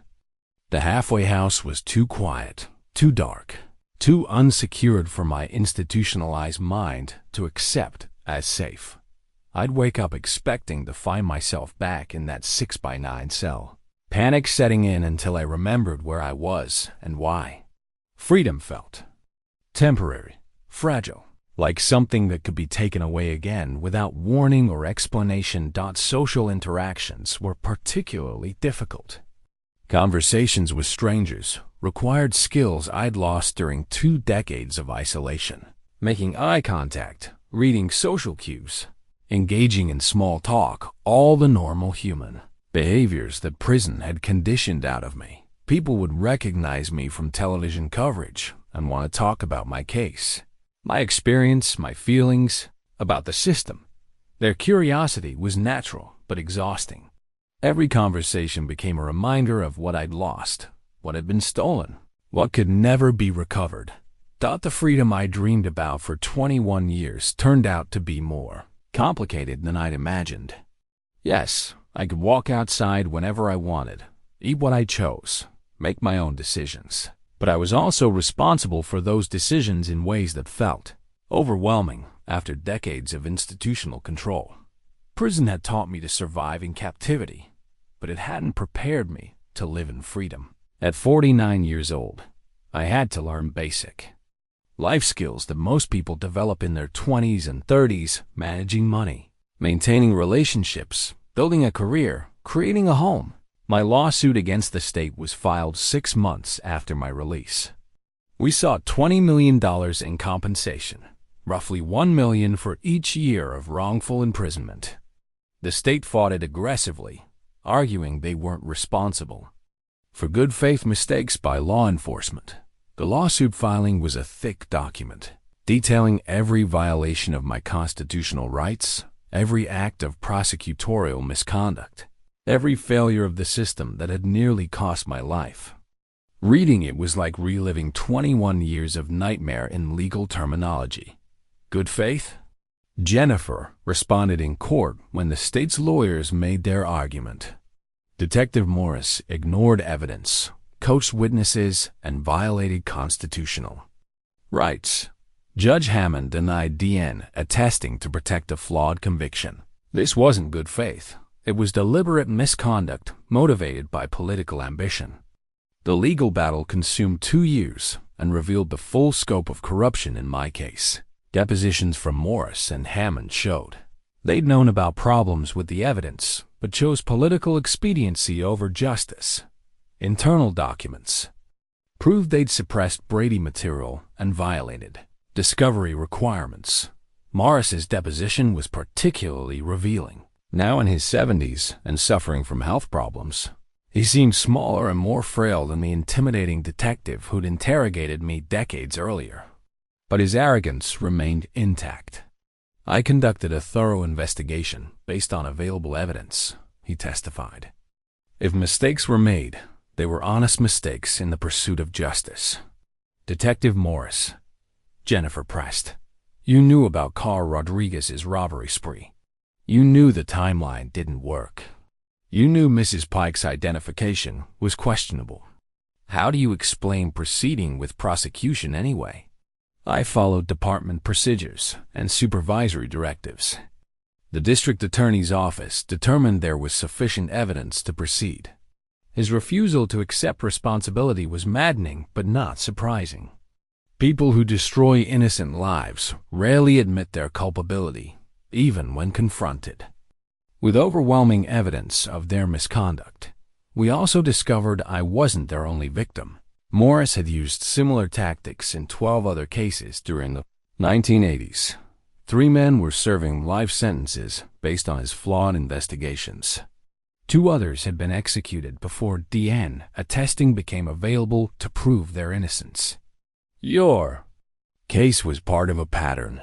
The halfway house was too quiet, too dark, too unsecured for my institutionalized mind to accept as safe. I'd wake up expecting to find myself back in that 6x9 cell, panic setting in until I remembered where I was and why. Freedom felt temporary, fragile, like something that could be taken away again without warning or explanation. Social interactions were particularly difficult. Conversations with strangers required skills I'd lost during 2 decades of isolation. Making eye contact, reading social cues, engaging in small talk, all the normal human behaviors that prison had conditioned out of me. People would recognize me from television coverage and want to talk about my case, my experience, my feelings about the system. Their curiosity was natural but exhausting. Every conversation became a reminder of what I'd lost, what had been stolen, what could never be recovered. The freedom I dreamed about for 21 years turned out to be more complicated than I'd imagined. Yes, I could walk outside whenever I wanted, eat what I chose, make my own decisions. But I was also responsible for those decisions in ways that felt overwhelming after decades of institutional control. Prison had taught me to survive in captivity, but it hadn't prepared me to live in freedom. At 49 years old, I had to learn basic life skills that most people develop in their 20s and 30s: managing money, maintaining relationships, building a career, creating a home. My lawsuit against the state was filed 6 months after my release. We sought $20 million in compensation, roughly $1 million for each year of wrongful imprisonment. The state fought it aggressively, arguing they weren't responsible for good faith mistakes by law enforcement. The lawsuit filing was a thick document, detailing every violation of my constitutional rights, every act of prosecutorial misconduct, every failure of the system that had nearly cost my life. Reading it was like reliving 21 years of nightmare in legal terminology. Good faith? Jennifer responded in court when the state's lawyers made their argument. Detective Morris ignored evidence, coached witnesses, and violated constitutional rights. Judge Hammond denied DN attesting to protect a flawed conviction. This wasn't good faith. It was deliberate misconduct motivated by political ambition. The legal battle consumed 2 years and revealed the full scope of corruption in my case. Depositions from Morris and Hammond showed they'd known about problems with the evidence, but chose political expediency over justice. Internal documents proved they'd suppressed Brady material and violated discovery requirements. Morris's deposition was particularly revealing. Now in his 70s and suffering from health problems, he seemed smaller and more frail than the intimidating detective who'd interrogated me decades earlier. But his arrogance remained intact. I conducted a thorough investigation based on available evidence. he testified. If mistakes were made, they were honest mistakes in the pursuit of justice. Detective Morris. Jennifer pressed. You knew about Carl Rodriguez's robbery spree. You knew the timeline didn't work. You knew Mrs. Pike's identification was questionable. How do you explain proceeding with prosecution anyway? I followed department procedures and supervisory directives. The district attorney's office determined there was sufficient evidence to proceed. His refusal to accept responsibility was maddening but not surprising. People who destroy innocent lives rarely admit their culpability, even when confronted. With overwhelming evidence of their misconduct, we also discovered I wasn't their only victim. Morris had used similar tactics in 12 other cases during the 1980s. 3 men were serving life sentences based on his flawed investigations. 2 others had been executed before DNA testing became available to prove their innocence. Your case was part of a pattern,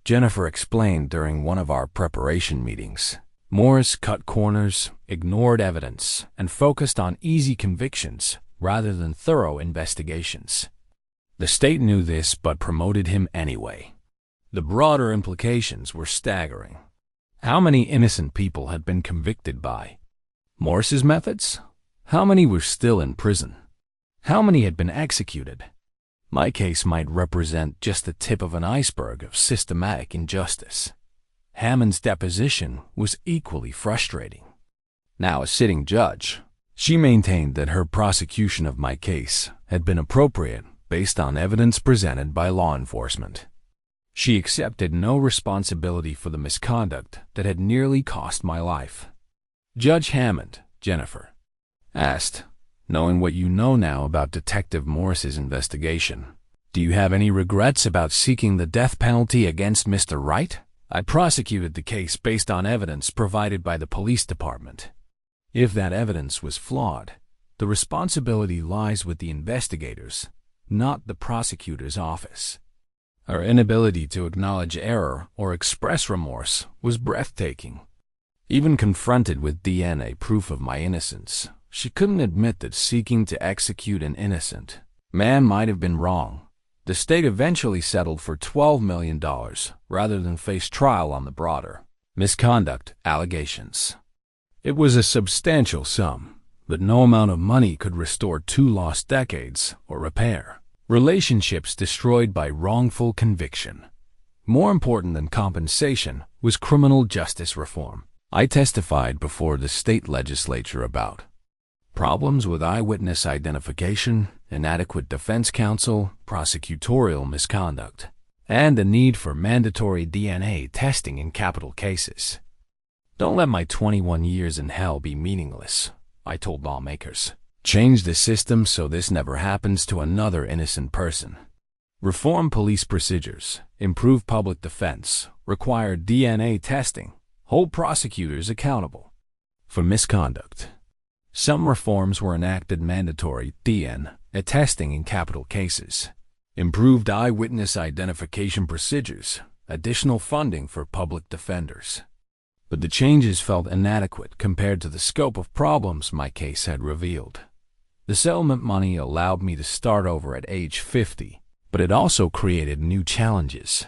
Jennifer explained during one of our preparation meetings. Morris cut corners, ignored evidence, and focused on easy convictions rather than thorough investigations. The state knew this but promoted him anyway. The broader implications were staggering. How many innocent people had been convicted by Morris's methods? How many were still in prison? How many had been executed? My case might represent just the tip of an iceberg of systematic injustice. Hammond's deposition was equally frustrating. Now a sitting judge, she maintained that her prosecution of my case had been appropriate based on evidence presented by law enforcement. She accepted no responsibility for the misconduct that had nearly cost my life. Judge Hammond, Jennifer asked, knowing what you know now about Detective Morris's investigation, do you have any regrets about seeking the death penalty against Mr. Wright? I prosecuted the case based on evidence provided by the police department. If that evidence was flawed, the responsibility lies with the investigators, not the prosecutor's office. Her inability to acknowledge error or express remorse was breathtaking. Even confronted with DNA proof of my innocence, she couldn't admit that seeking to execute an innocent man might have been wrong. The state eventually settled for $12 million rather than face trial on the broader misconduct allegations. It was a substantial sum, but no amount of money could restore 2 lost decades or repair relationships destroyed by wrongful conviction. More important than compensation was criminal justice reform. I testified before the state legislature about problems with eyewitness identification, inadequate defense counsel, prosecutorial misconduct, and the need for mandatory DNA testing in capital cases. Don't let my 21 years in hell be meaningless, I told lawmakers. Change the system so this never happens to another innocent person. Reform police procedures, improve public defense, require DNA testing, hold prosecutors accountable for misconduct. Some reforms were enacted mandatory DNA testing in capital cases, improved eyewitness identification procedures, additional funding for public defenders. But the changes felt inadequate compared to the scope of problems my case had revealed. The settlement money allowed me to start over at age 50, but it also created new challenges.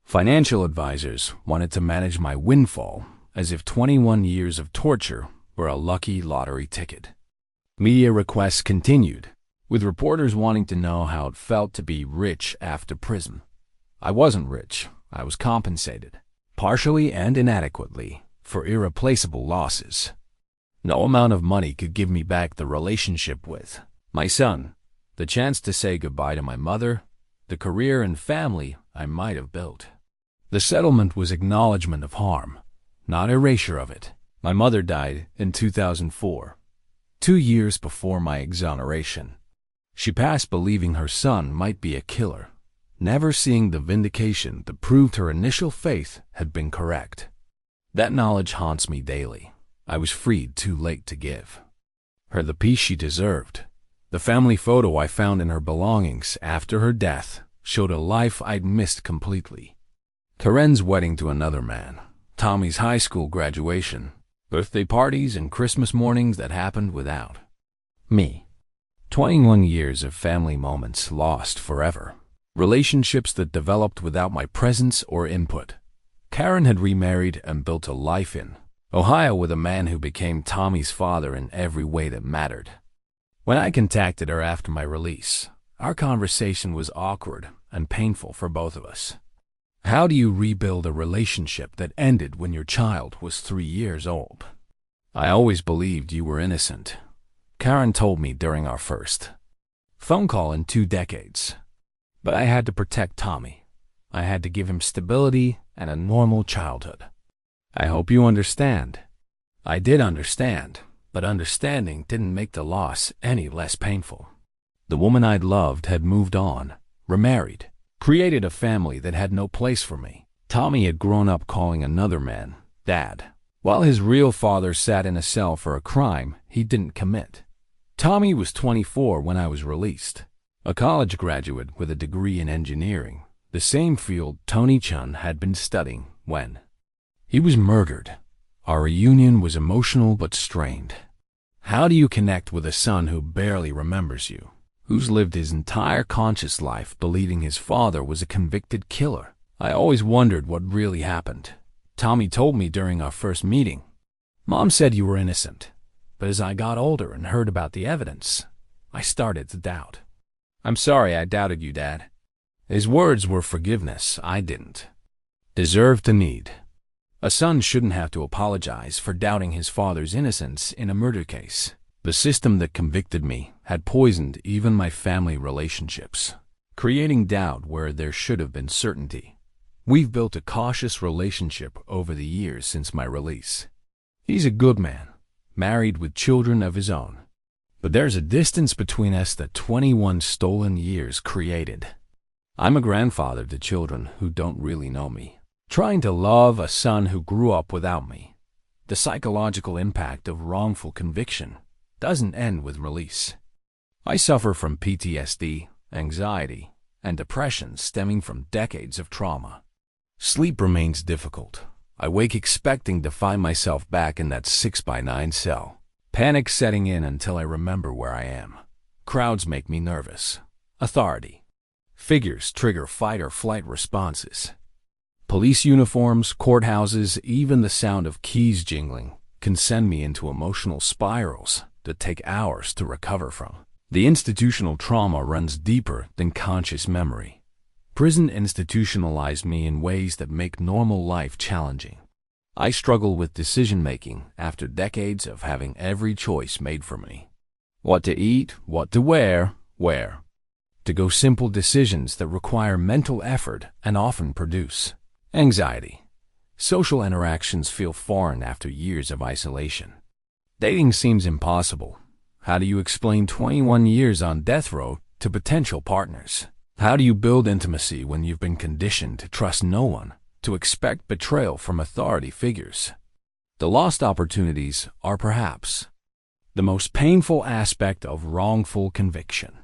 Financial advisors wanted to manage my windfall as if 21 years of torture were a lucky lottery ticket. Media requests continued, with reporters wanting to know how it felt to be rich after prison. I wasn't rich. I was compensated, partially and inadequately, for irreplaceable losses. No amount of money could give me back the relationship with my son, the chance to say goodbye to my mother, the career and family I might have built. The settlement was acknowledgement of harm, not erasure of it. My mother died in 2004, 2 years before my exoneration. She passed believing her son might be a killer, never seeing the vindication that proved her initial faith had been correct. That knowledge haunts me daily. I was freed too late to give her the peace she deserved. The family photo I found in her belongings after her death showed a life I'd missed completely. Karen's wedding to another man, Tommy's high school graduation, Birthday parties and Christmas mornings that happened without me. 21 years of family moments lost forever. Relationships that developed without my presence or input. Karen had remarried and built a life in Ohio with a man who became Tommy's father in every way that mattered. When I contacted her after my release, our conversation was awkward and painful for both of us. How do you rebuild a relationship that ended when your child was 3 years old? I always believed you were innocent, Karen told me during our first phone call in 2 decades. But I had to protect Tommy. I had to give him stability and a normal childhood. I hope you understand. I did understand, but understanding didn't make the loss any less painful. The woman I'd loved had moved on, remarried, created a family that had no place for me. Tommy had grown up calling another man Dad, while his real father sat in a cell for a crime he didn't commit. Tommy was 24 when I was released, a college graduate with a degree in engineering, the same field Tony Chun had been studying when he was murdered. Our reunion was emotional but strained. How do you connect with a son who barely remembers you, who's lived his entire conscious life believing his father was a convicted killer? I always wondered what really happened. Tommy told me during our first meeting, "Mom said you were innocent, but as I got older and heard about the evidence, I started to doubt." "I'm sorry I doubted you, Dad." His words were forgiveness I didn't deserve to need. A son shouldn't have to apologize for doubting his father's innocence in a murder case. The system that convicted me had poisoned even my family relationships, creating doubt where there should have been certainty. We've built a cautious relationship over the years since my release. He's a good man, married with children of his own. But there's a distance between us that 21 stolen years created. I'm a grandfather to children who don't really know me, trying to love a son who grew up without me. The psychological impact of wrongful conviction doesn't end with release. I suffer from PTSD, anxiety, and depression stemming from decades of trauma. Sleep remains difficult. I wake expecting to find myself back in that 6x9 cell. Panic setting in until I remember where I am. Crowds make me nervous. Authority figures trigger fight or flight responses. Police uniforms, courthouses, even the sound of keys jingling can send me into emotional spirals that take hours to recover from. The institutional trauma runs deeper than conscious memory. Prison institutionalized me in ways that make normal life challenging. I struggle with decision-making after decades of having every choice made for me. What to eat, what to wear, where to go. Simple decisions that require mental effort and often produce anxiety. Social interactions feel foreign after years of isolation. Dating seems impossible. How do you explain 21 years on death row to potential partners? How do you build intimacy when you've been conditioned to trust no one, to expect betrayal from authority figures? The lost opportunities are perhaps the most painful aspect of wrongful conviction.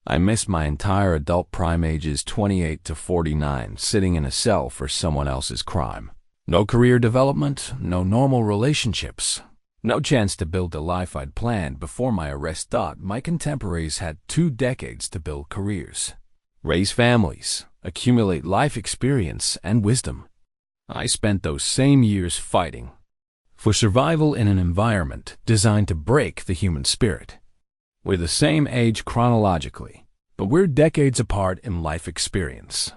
I missed my entire adult prime ages 28 to 49 sitting in a cell for someone else's crime. No career development, no normal relationships, no chance to build the life I'd planned before my arrest. My contemporaries had 2 decades to build careers, raise families, accumulate life experience and wisdom. I spent those same years fighting for survival in an environment designed to break the human spirit. We're the same age chronologically, but we're decades apart in life experience.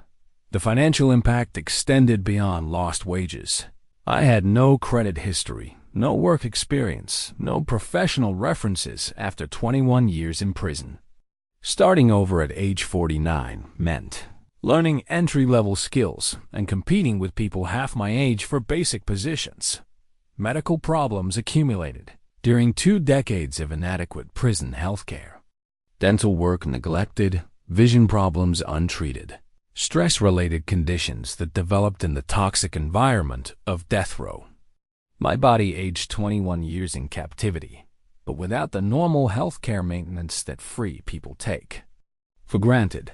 The financial impact extended beyond lost wages. I had no credit history, no work experience, no professional references after 21 years in prison. Starting over at age 49 meant learning entry-level skills and competing with people half my age for basic positions. Medical problems accumulated during 2 decades of inadequate prison health care. Dental work neglected, vision problems untreated. Stress-related conditions that developed in the toxic environment of death row. My body aged 21 years in captivity, but without the normal health care maintenance that free people take for granted.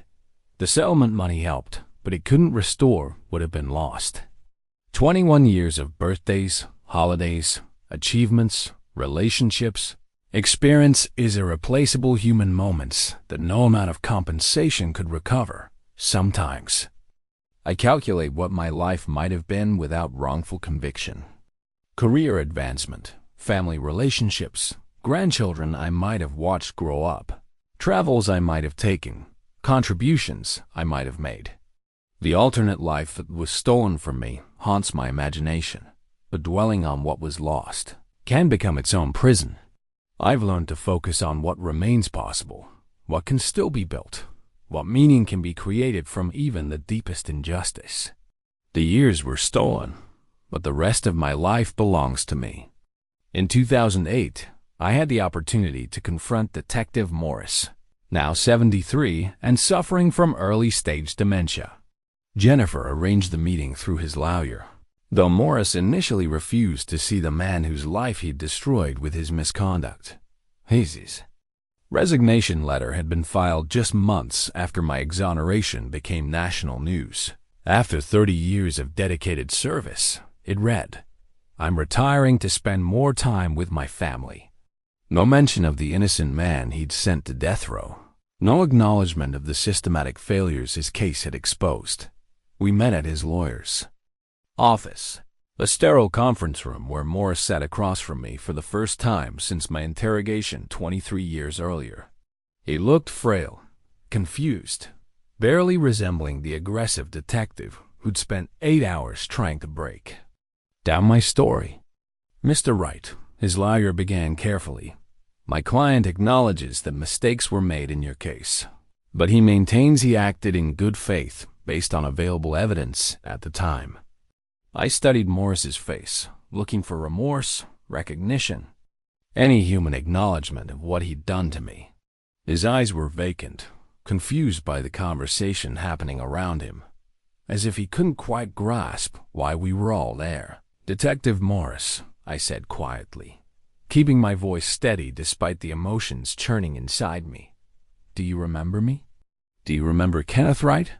The settlement money helped, but it couldn't restore what had been lost. 21 years of birthdays, holidays, achievements, relationships. Experience is irreplaceable human moments that no amount of compensation could recover. Sometimes I calculate what my life might have been without wrongful conviction. Career advancement, family relationships, grandchildren I might have watched grow up, travels I might have taken, contributions I might have made. The alternate life that was stolen from me haunts my imagination, but dwelling on what was lost can become its own prison. I've learned to focus on what remains possible, what can still be built, what meaning can be created from even the deepest injustice. The years were stolen, but the rest of my life belongs to me. In 2008, I had the opportunity to confront Detective Morris, now 73 and suffering from early-stage dementia. Jennifer arranged the meeting through his lawyer, though Morris initially refused to see the man whose life he'd destroyed with his misconduct. His resignation letter had been filed just months after my exoneration became national news. After 30 years of dedicated service, it read, "I'm retiring to spend more time with my family." No mention of the innocent man he'd sent to death row. No acknowledgement of the systematic failures his case had exposed. We met at his lawyer's office, a sterile conference room where Morris sat across from me for the first time since my interrogation 23 years earlier. He looked frail, confused, barely resembling the aggressive detective who'd spent 8 hours trying to break down my story. "Mr. Wright," his lawyer began carefully, "my client acknowledges that mistakes were made in your case, but he maintains he acted in good faith based on available evidence at the time." I studied Morris's face, looking for remorse, recognition, any human acknowledgement of what he'd done to me. His eyes were vacant, confused by the conversation happening around him, as if he couldn't quite grasp why we were all there. "Detective Morris," I said quietly, keeping my voice steady despite the emotions churning inside me. "Do you remember me? Do you remember Kenneth Wright?"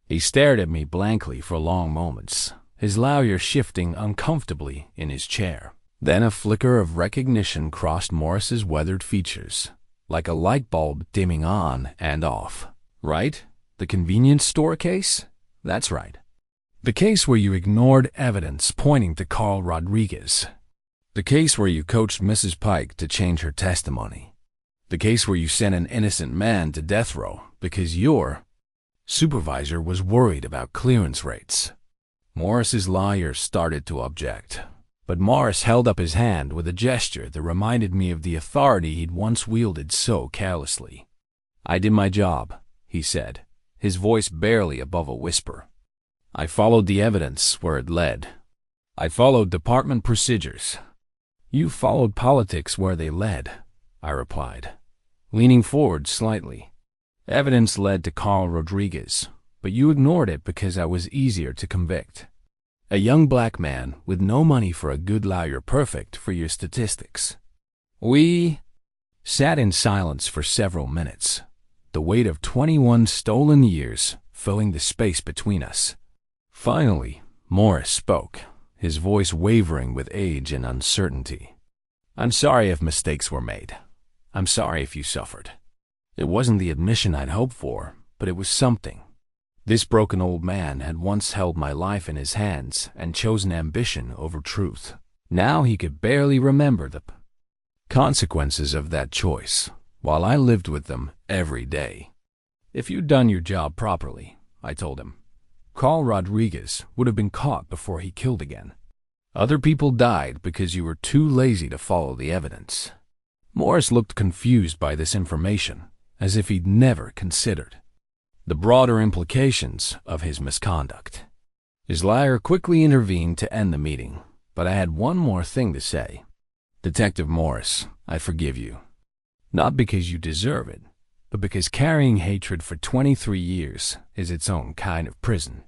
He stared at me blankly for long moments, his lawyer shifting uncomfortably in his chair. Then a flicker of recognition crossed Morris's weathered features, like a light bulb dimming on and off. "Right? The convenience store case? That's right. The case where you ignored evidence pointing to Carl Rodriguez. The case where you coached Mrs. Pike to change her testimony. The case where you sent an innocent man to death row because your supervisor was worried about clearance rates." Morris's lawyer started to object, but Morris held up his hand with a gesture that reminded me of the authority he'd once wielded so carelessly. "I did my job," he said, his voice barely above a whisper. "I followed the evidence where it led. I followed department procedures." "You followed politics where they led," I replied, leaning forward slightly. "Evidence led to Carl Rodriguez, but you ignored it because I was easier to convict. A young black man with no money for a good lawyer, perfect for your statistics." We sat in silence for several minutes, the weight of 21 stolen years filling the space between us. Finally, Morris spoke, his voice wavering with age and uncertainty. "I'm sorry if mistakes were made. I'm sorry if you suffered. It wasn't the admission I'd hoped for, but it was something. This broken old man had once held my life in his hands and chosen ambition over truth. Now he could barely remember the consequences of that choice, while I lived with them every day. If you'd done your job properly," I told him, "Carl Rodriguez would have been caught before he killed again. Other people died because you were too lazy to follow the evidence." Morris looked confused by this information, as if he'd never considered the broader implications of his misconduct. His lawyer quickly intervened to end the meeting, but I had one more thing to say. "Detective Morris, I forgive you. Not because you deserve it, but because carrying hatred for 23 years is its own kind of prison.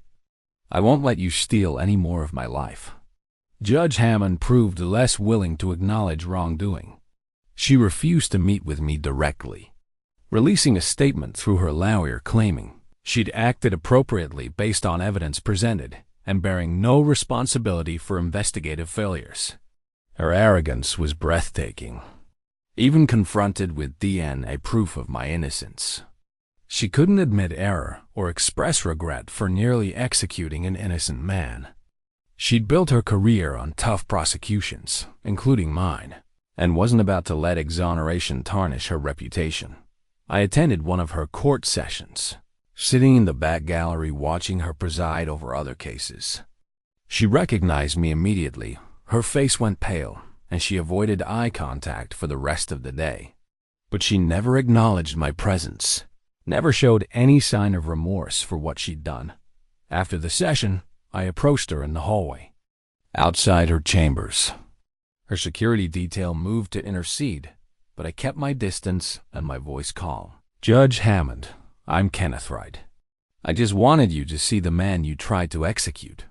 I won't let you steal any more of my life." Judge Hammond proved less willing to acknowledge wrongdoing. She refused to meet with me directly, releasing a statement through her lawyer claiming she'd acted appropriately based on evidence presented and bearing no responsibility for investigative failures. Her arrogance was breathtaking, even confronted with DNA proof of my innocence. She couldn't admit error or express regret for nearly executing an innocent man. She'd built her career on tough prosecutions, including mine, and wasn't about to let exoneration tarnish her reputation. I attended one of her court sessions, sitting in the back gallery watching her preside over other cases. She recognized me immediately. Her face went pale, and she avoided eye contact for the rest of the day. But she never acknowledged my presence, never showed any sign of remorse for what she'd done. After the session, I approached her in the hallway. Outside her chambers, her security detail moved to intercede, but I kept my distance and my voice calm. "Judge Hammond, I'm Kenneth Wright. I just wanted you to see the man you tried to execute."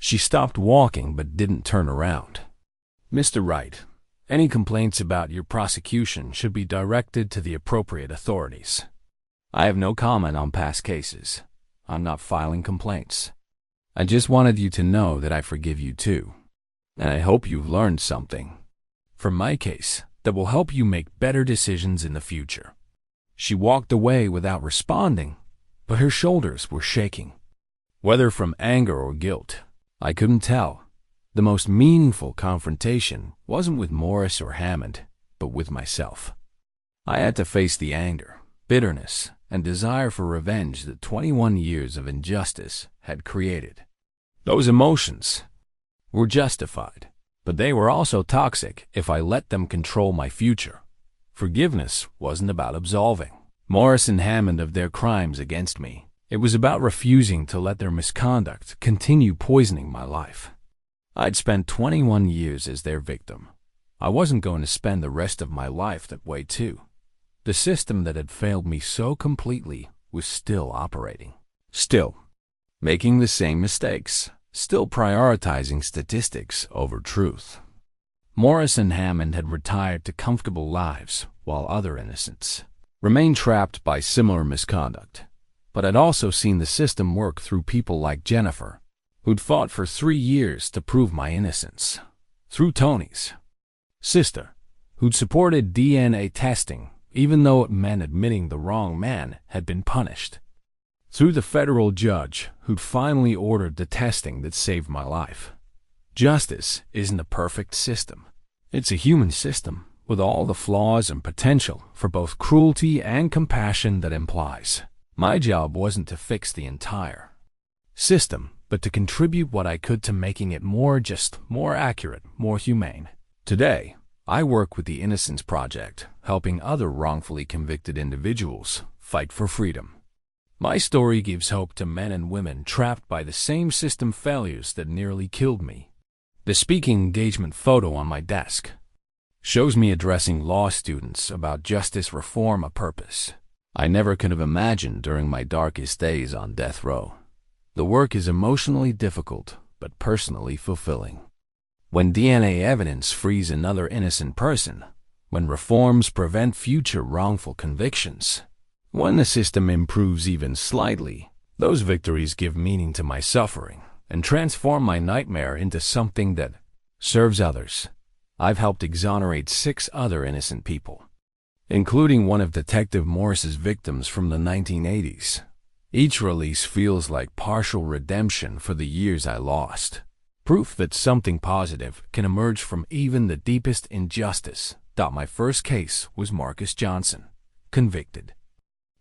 She stopped walking but didn't turn around. "Mr. Wright, any complaints about your prosecution should be directed to the appropriate authorities. I have no comment on past cases. I'm not filing complaints. I just wanted you to know that I forgive you too, and I hope you've learned something from my case that will help you make better decisions in the future." She walked away without responding, but her shoulders were shaking. Whether from anger or guilt, I couldn't tell. The most meaningful confrontation wasn't with Morris or Hammond, but with myself. I had to face the anger, bitterness, and desire for revenge that 21 years of injustice had created. Those emotions were justified, but they were also toxic if I let them control my future. Forgiveness wasn't about absolving Morris and Hammond of their crimes against me. It was about refusing to let their misconduct continue poisoning my life. I'd spent 21 years as their victim. I wasn't going to spend the rest of my life that way too. The system that had failed me so completely was still operating. Still making the same mistakes. Still prioritizing statistics over truth. Morris and Hammond had retired to comfortable lives, while other innocents remained trapped by similar misconduct. But I'd also seen the system work through people like Jennifer, who'd fought for 3 years to prove my innocence. Through Tony's sister, who'd supported DNA testing even though it meant admitting the wrong man had been punished. Through the federal judge who'd finally ordered the testing that saved my life. Justice isn't a perfect system. It's a human system with all the flaws and potential for both cruelty and compassion that implies. My job wasn't to fix the entire system, but to contribute what I could to making it more accurate, more humane. Today, I work with the Innocence Project, helping other wrongfully convicted individuals fight for freedom. My story gives hope to men and women trapped by the same system failures that nearly killed me. The speaking engagement photo on my desk shows me addressing law students about justice reform, a purpose I never could have imagined during my darkest days on death row. The work is emotionally difficult, but personally fulfilling. When DNA evidence frees another innocent person, when reforms prevent future wrongful convictions, when the system improves even slightly, those victories give meaning to my suffering and transform my nightmare into something that serves others. I've helped exonerate 6 other innocent people, including one of Detective Morris's victims from the 1980s. Each release feels like partial redemption for the years I lost. Proof that something positive can emerge from even the deepest injustice. My first case was Marcus Johnson, convicted.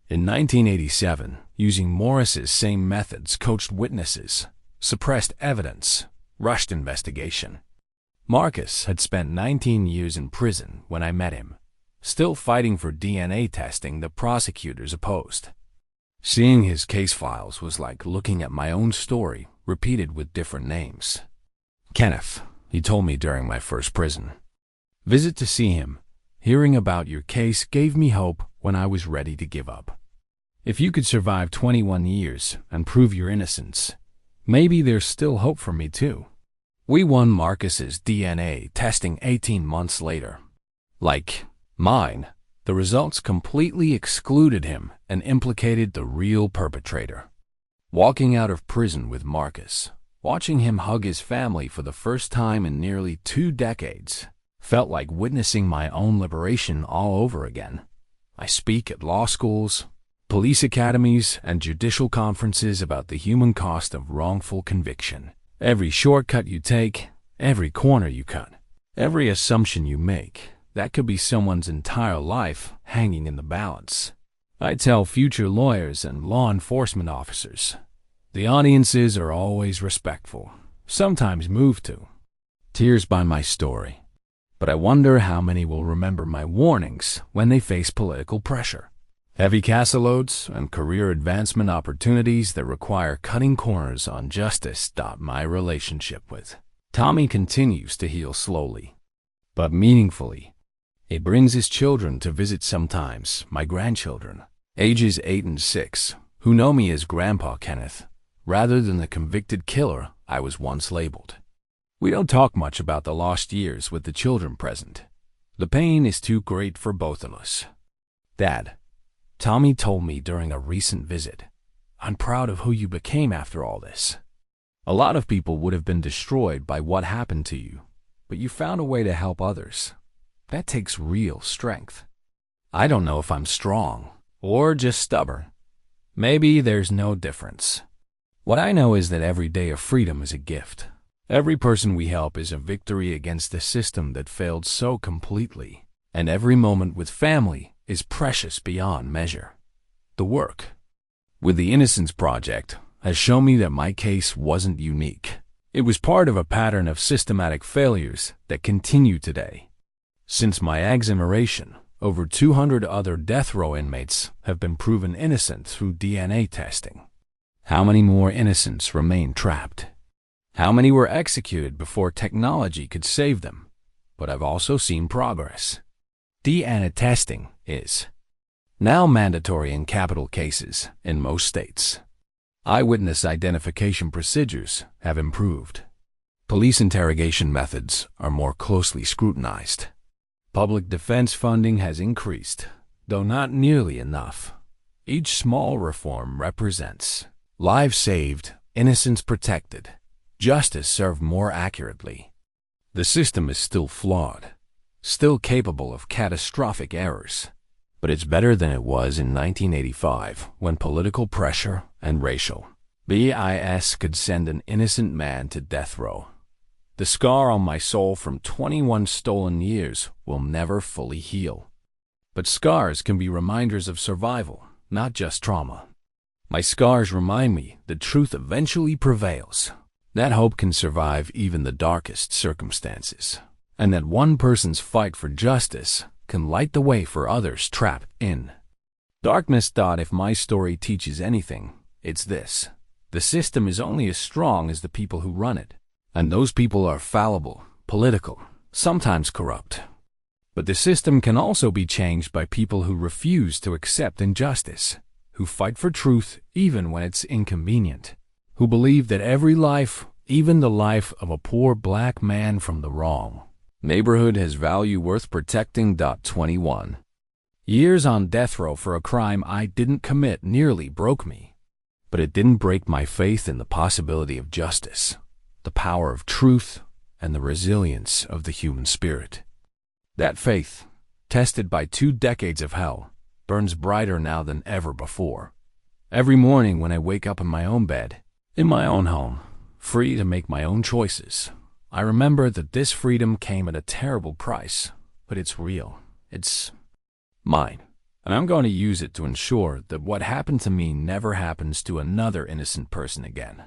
In 1987, using Morris's same methods, coached witnesses, suppressed evidence, rushed investigation. Marcus had spent 19 years in prison when I met him, still fighting for DNA testing the prosecutors opposed. Seeing his case files was like looking at my own story, repeated with different names. "Kenneth," he told me during my first prison visit to see him, "hearing about your case gave me hope when I was ready to give up. If you could survive 21 years and prove your innocence, maybe there's still hope for me too." We won Marcus's DNA testing 18 months later. Like mine, the results completely excluded him and implicated the real perpetrator. Walking out of prison with Marcus Watching him hug his family for the first time in nearly 2 decades felt like witnessing my own liberation all over again. I speak at law schools, police academies, and judicial conferences about the human cost of wrongful conviction. Every shortcut you take, every corner you cut, every assumption you make, that could be someone's entire life hanging in the balance. I tell future lawyers and law enforcement officers, the audiences are always respectful, sometimes moved to tears by my story. But I wonder how many will remember my warnings when they face political pressure. Heavy caseloads and career advancement opportunities that require cutting corners on justice. My relationship with Tommy continues to heal slowly, but meaningfully. He brings his children to visit sometimes, my grandchildren, ages 8 and 6, who know me as Grandpa Kenneth, rather than the convicted killer I was once labeled. We don't talk much about the lost years with the children present. The pain is too great for both of us. Dad, Tommy told me during a recent visit, "I'm proud of who you became after all this. A lot of people would have been destroyed by what happened to you, but you found a way to help others. That takes real strength." I don't know if I'm strong or just stubborn. Maybe there's no difference. What I know is that every day of freedom is a gift. Every person we help is a victory against a system that failed so completely, and every moment with family is precious beyond measure. The work with the Innocence Project has shown me that my case wasn't unique. It was part of a pattern of systematic failures that continue today. Since my exoneration, over 200 other death row inmates have been proven innocent through DNA testing. How many more innocents remain trapped? How many were executed before technology could save them? But I've also seen progress. DNA testing is now mandatory in capital cases in most states. Eyewitness identification procedures have improved. Police interrogation methods are more closely scrutinized. Public defense funding has increased, though not nearly enough. Each small reform represents lives saved, innocence protected, justice served more accurately. The system is still flawed, still capable of catastrophic errors, but it's better than it was in 1985 when political pressure and racial bias could send an innocent man to death row. The scar on my soul from 21 stolen years will never fully heal. But scars can be reminders of survival, not just trauma. My scars remind me that truth eventually prevails, that hope can survive even the darkest circumstances, and that one person's fight for justice can light the way for others trapped in darkness. If my story teaches anything, it's this: the system is only as strong as the people who run it, and those people are fallible, political, sometimes corrupt. But the system can also be changed by people who refuse to accept injustice, who fight for truth even when it's inconvenient, who believe that every life, even the life of a poor black man from the wrong neighborhood, has value worth protecting. 21 years on death row for a crime I didn't commit nearly broke me, but it didn't break my faith in the possibility of justice, the power of truth, and the resilience of the human spirit. That faith, tested by 2 decades of hell, burns brighter now than ever before. Every morning when I wake up in my own bed, in my own home, free to make my own choices, I remember that this freedom came at a terrible price, but it's real. It's mine, and I'm going to use it to ensure that what happened to me never happens to another innocent person again.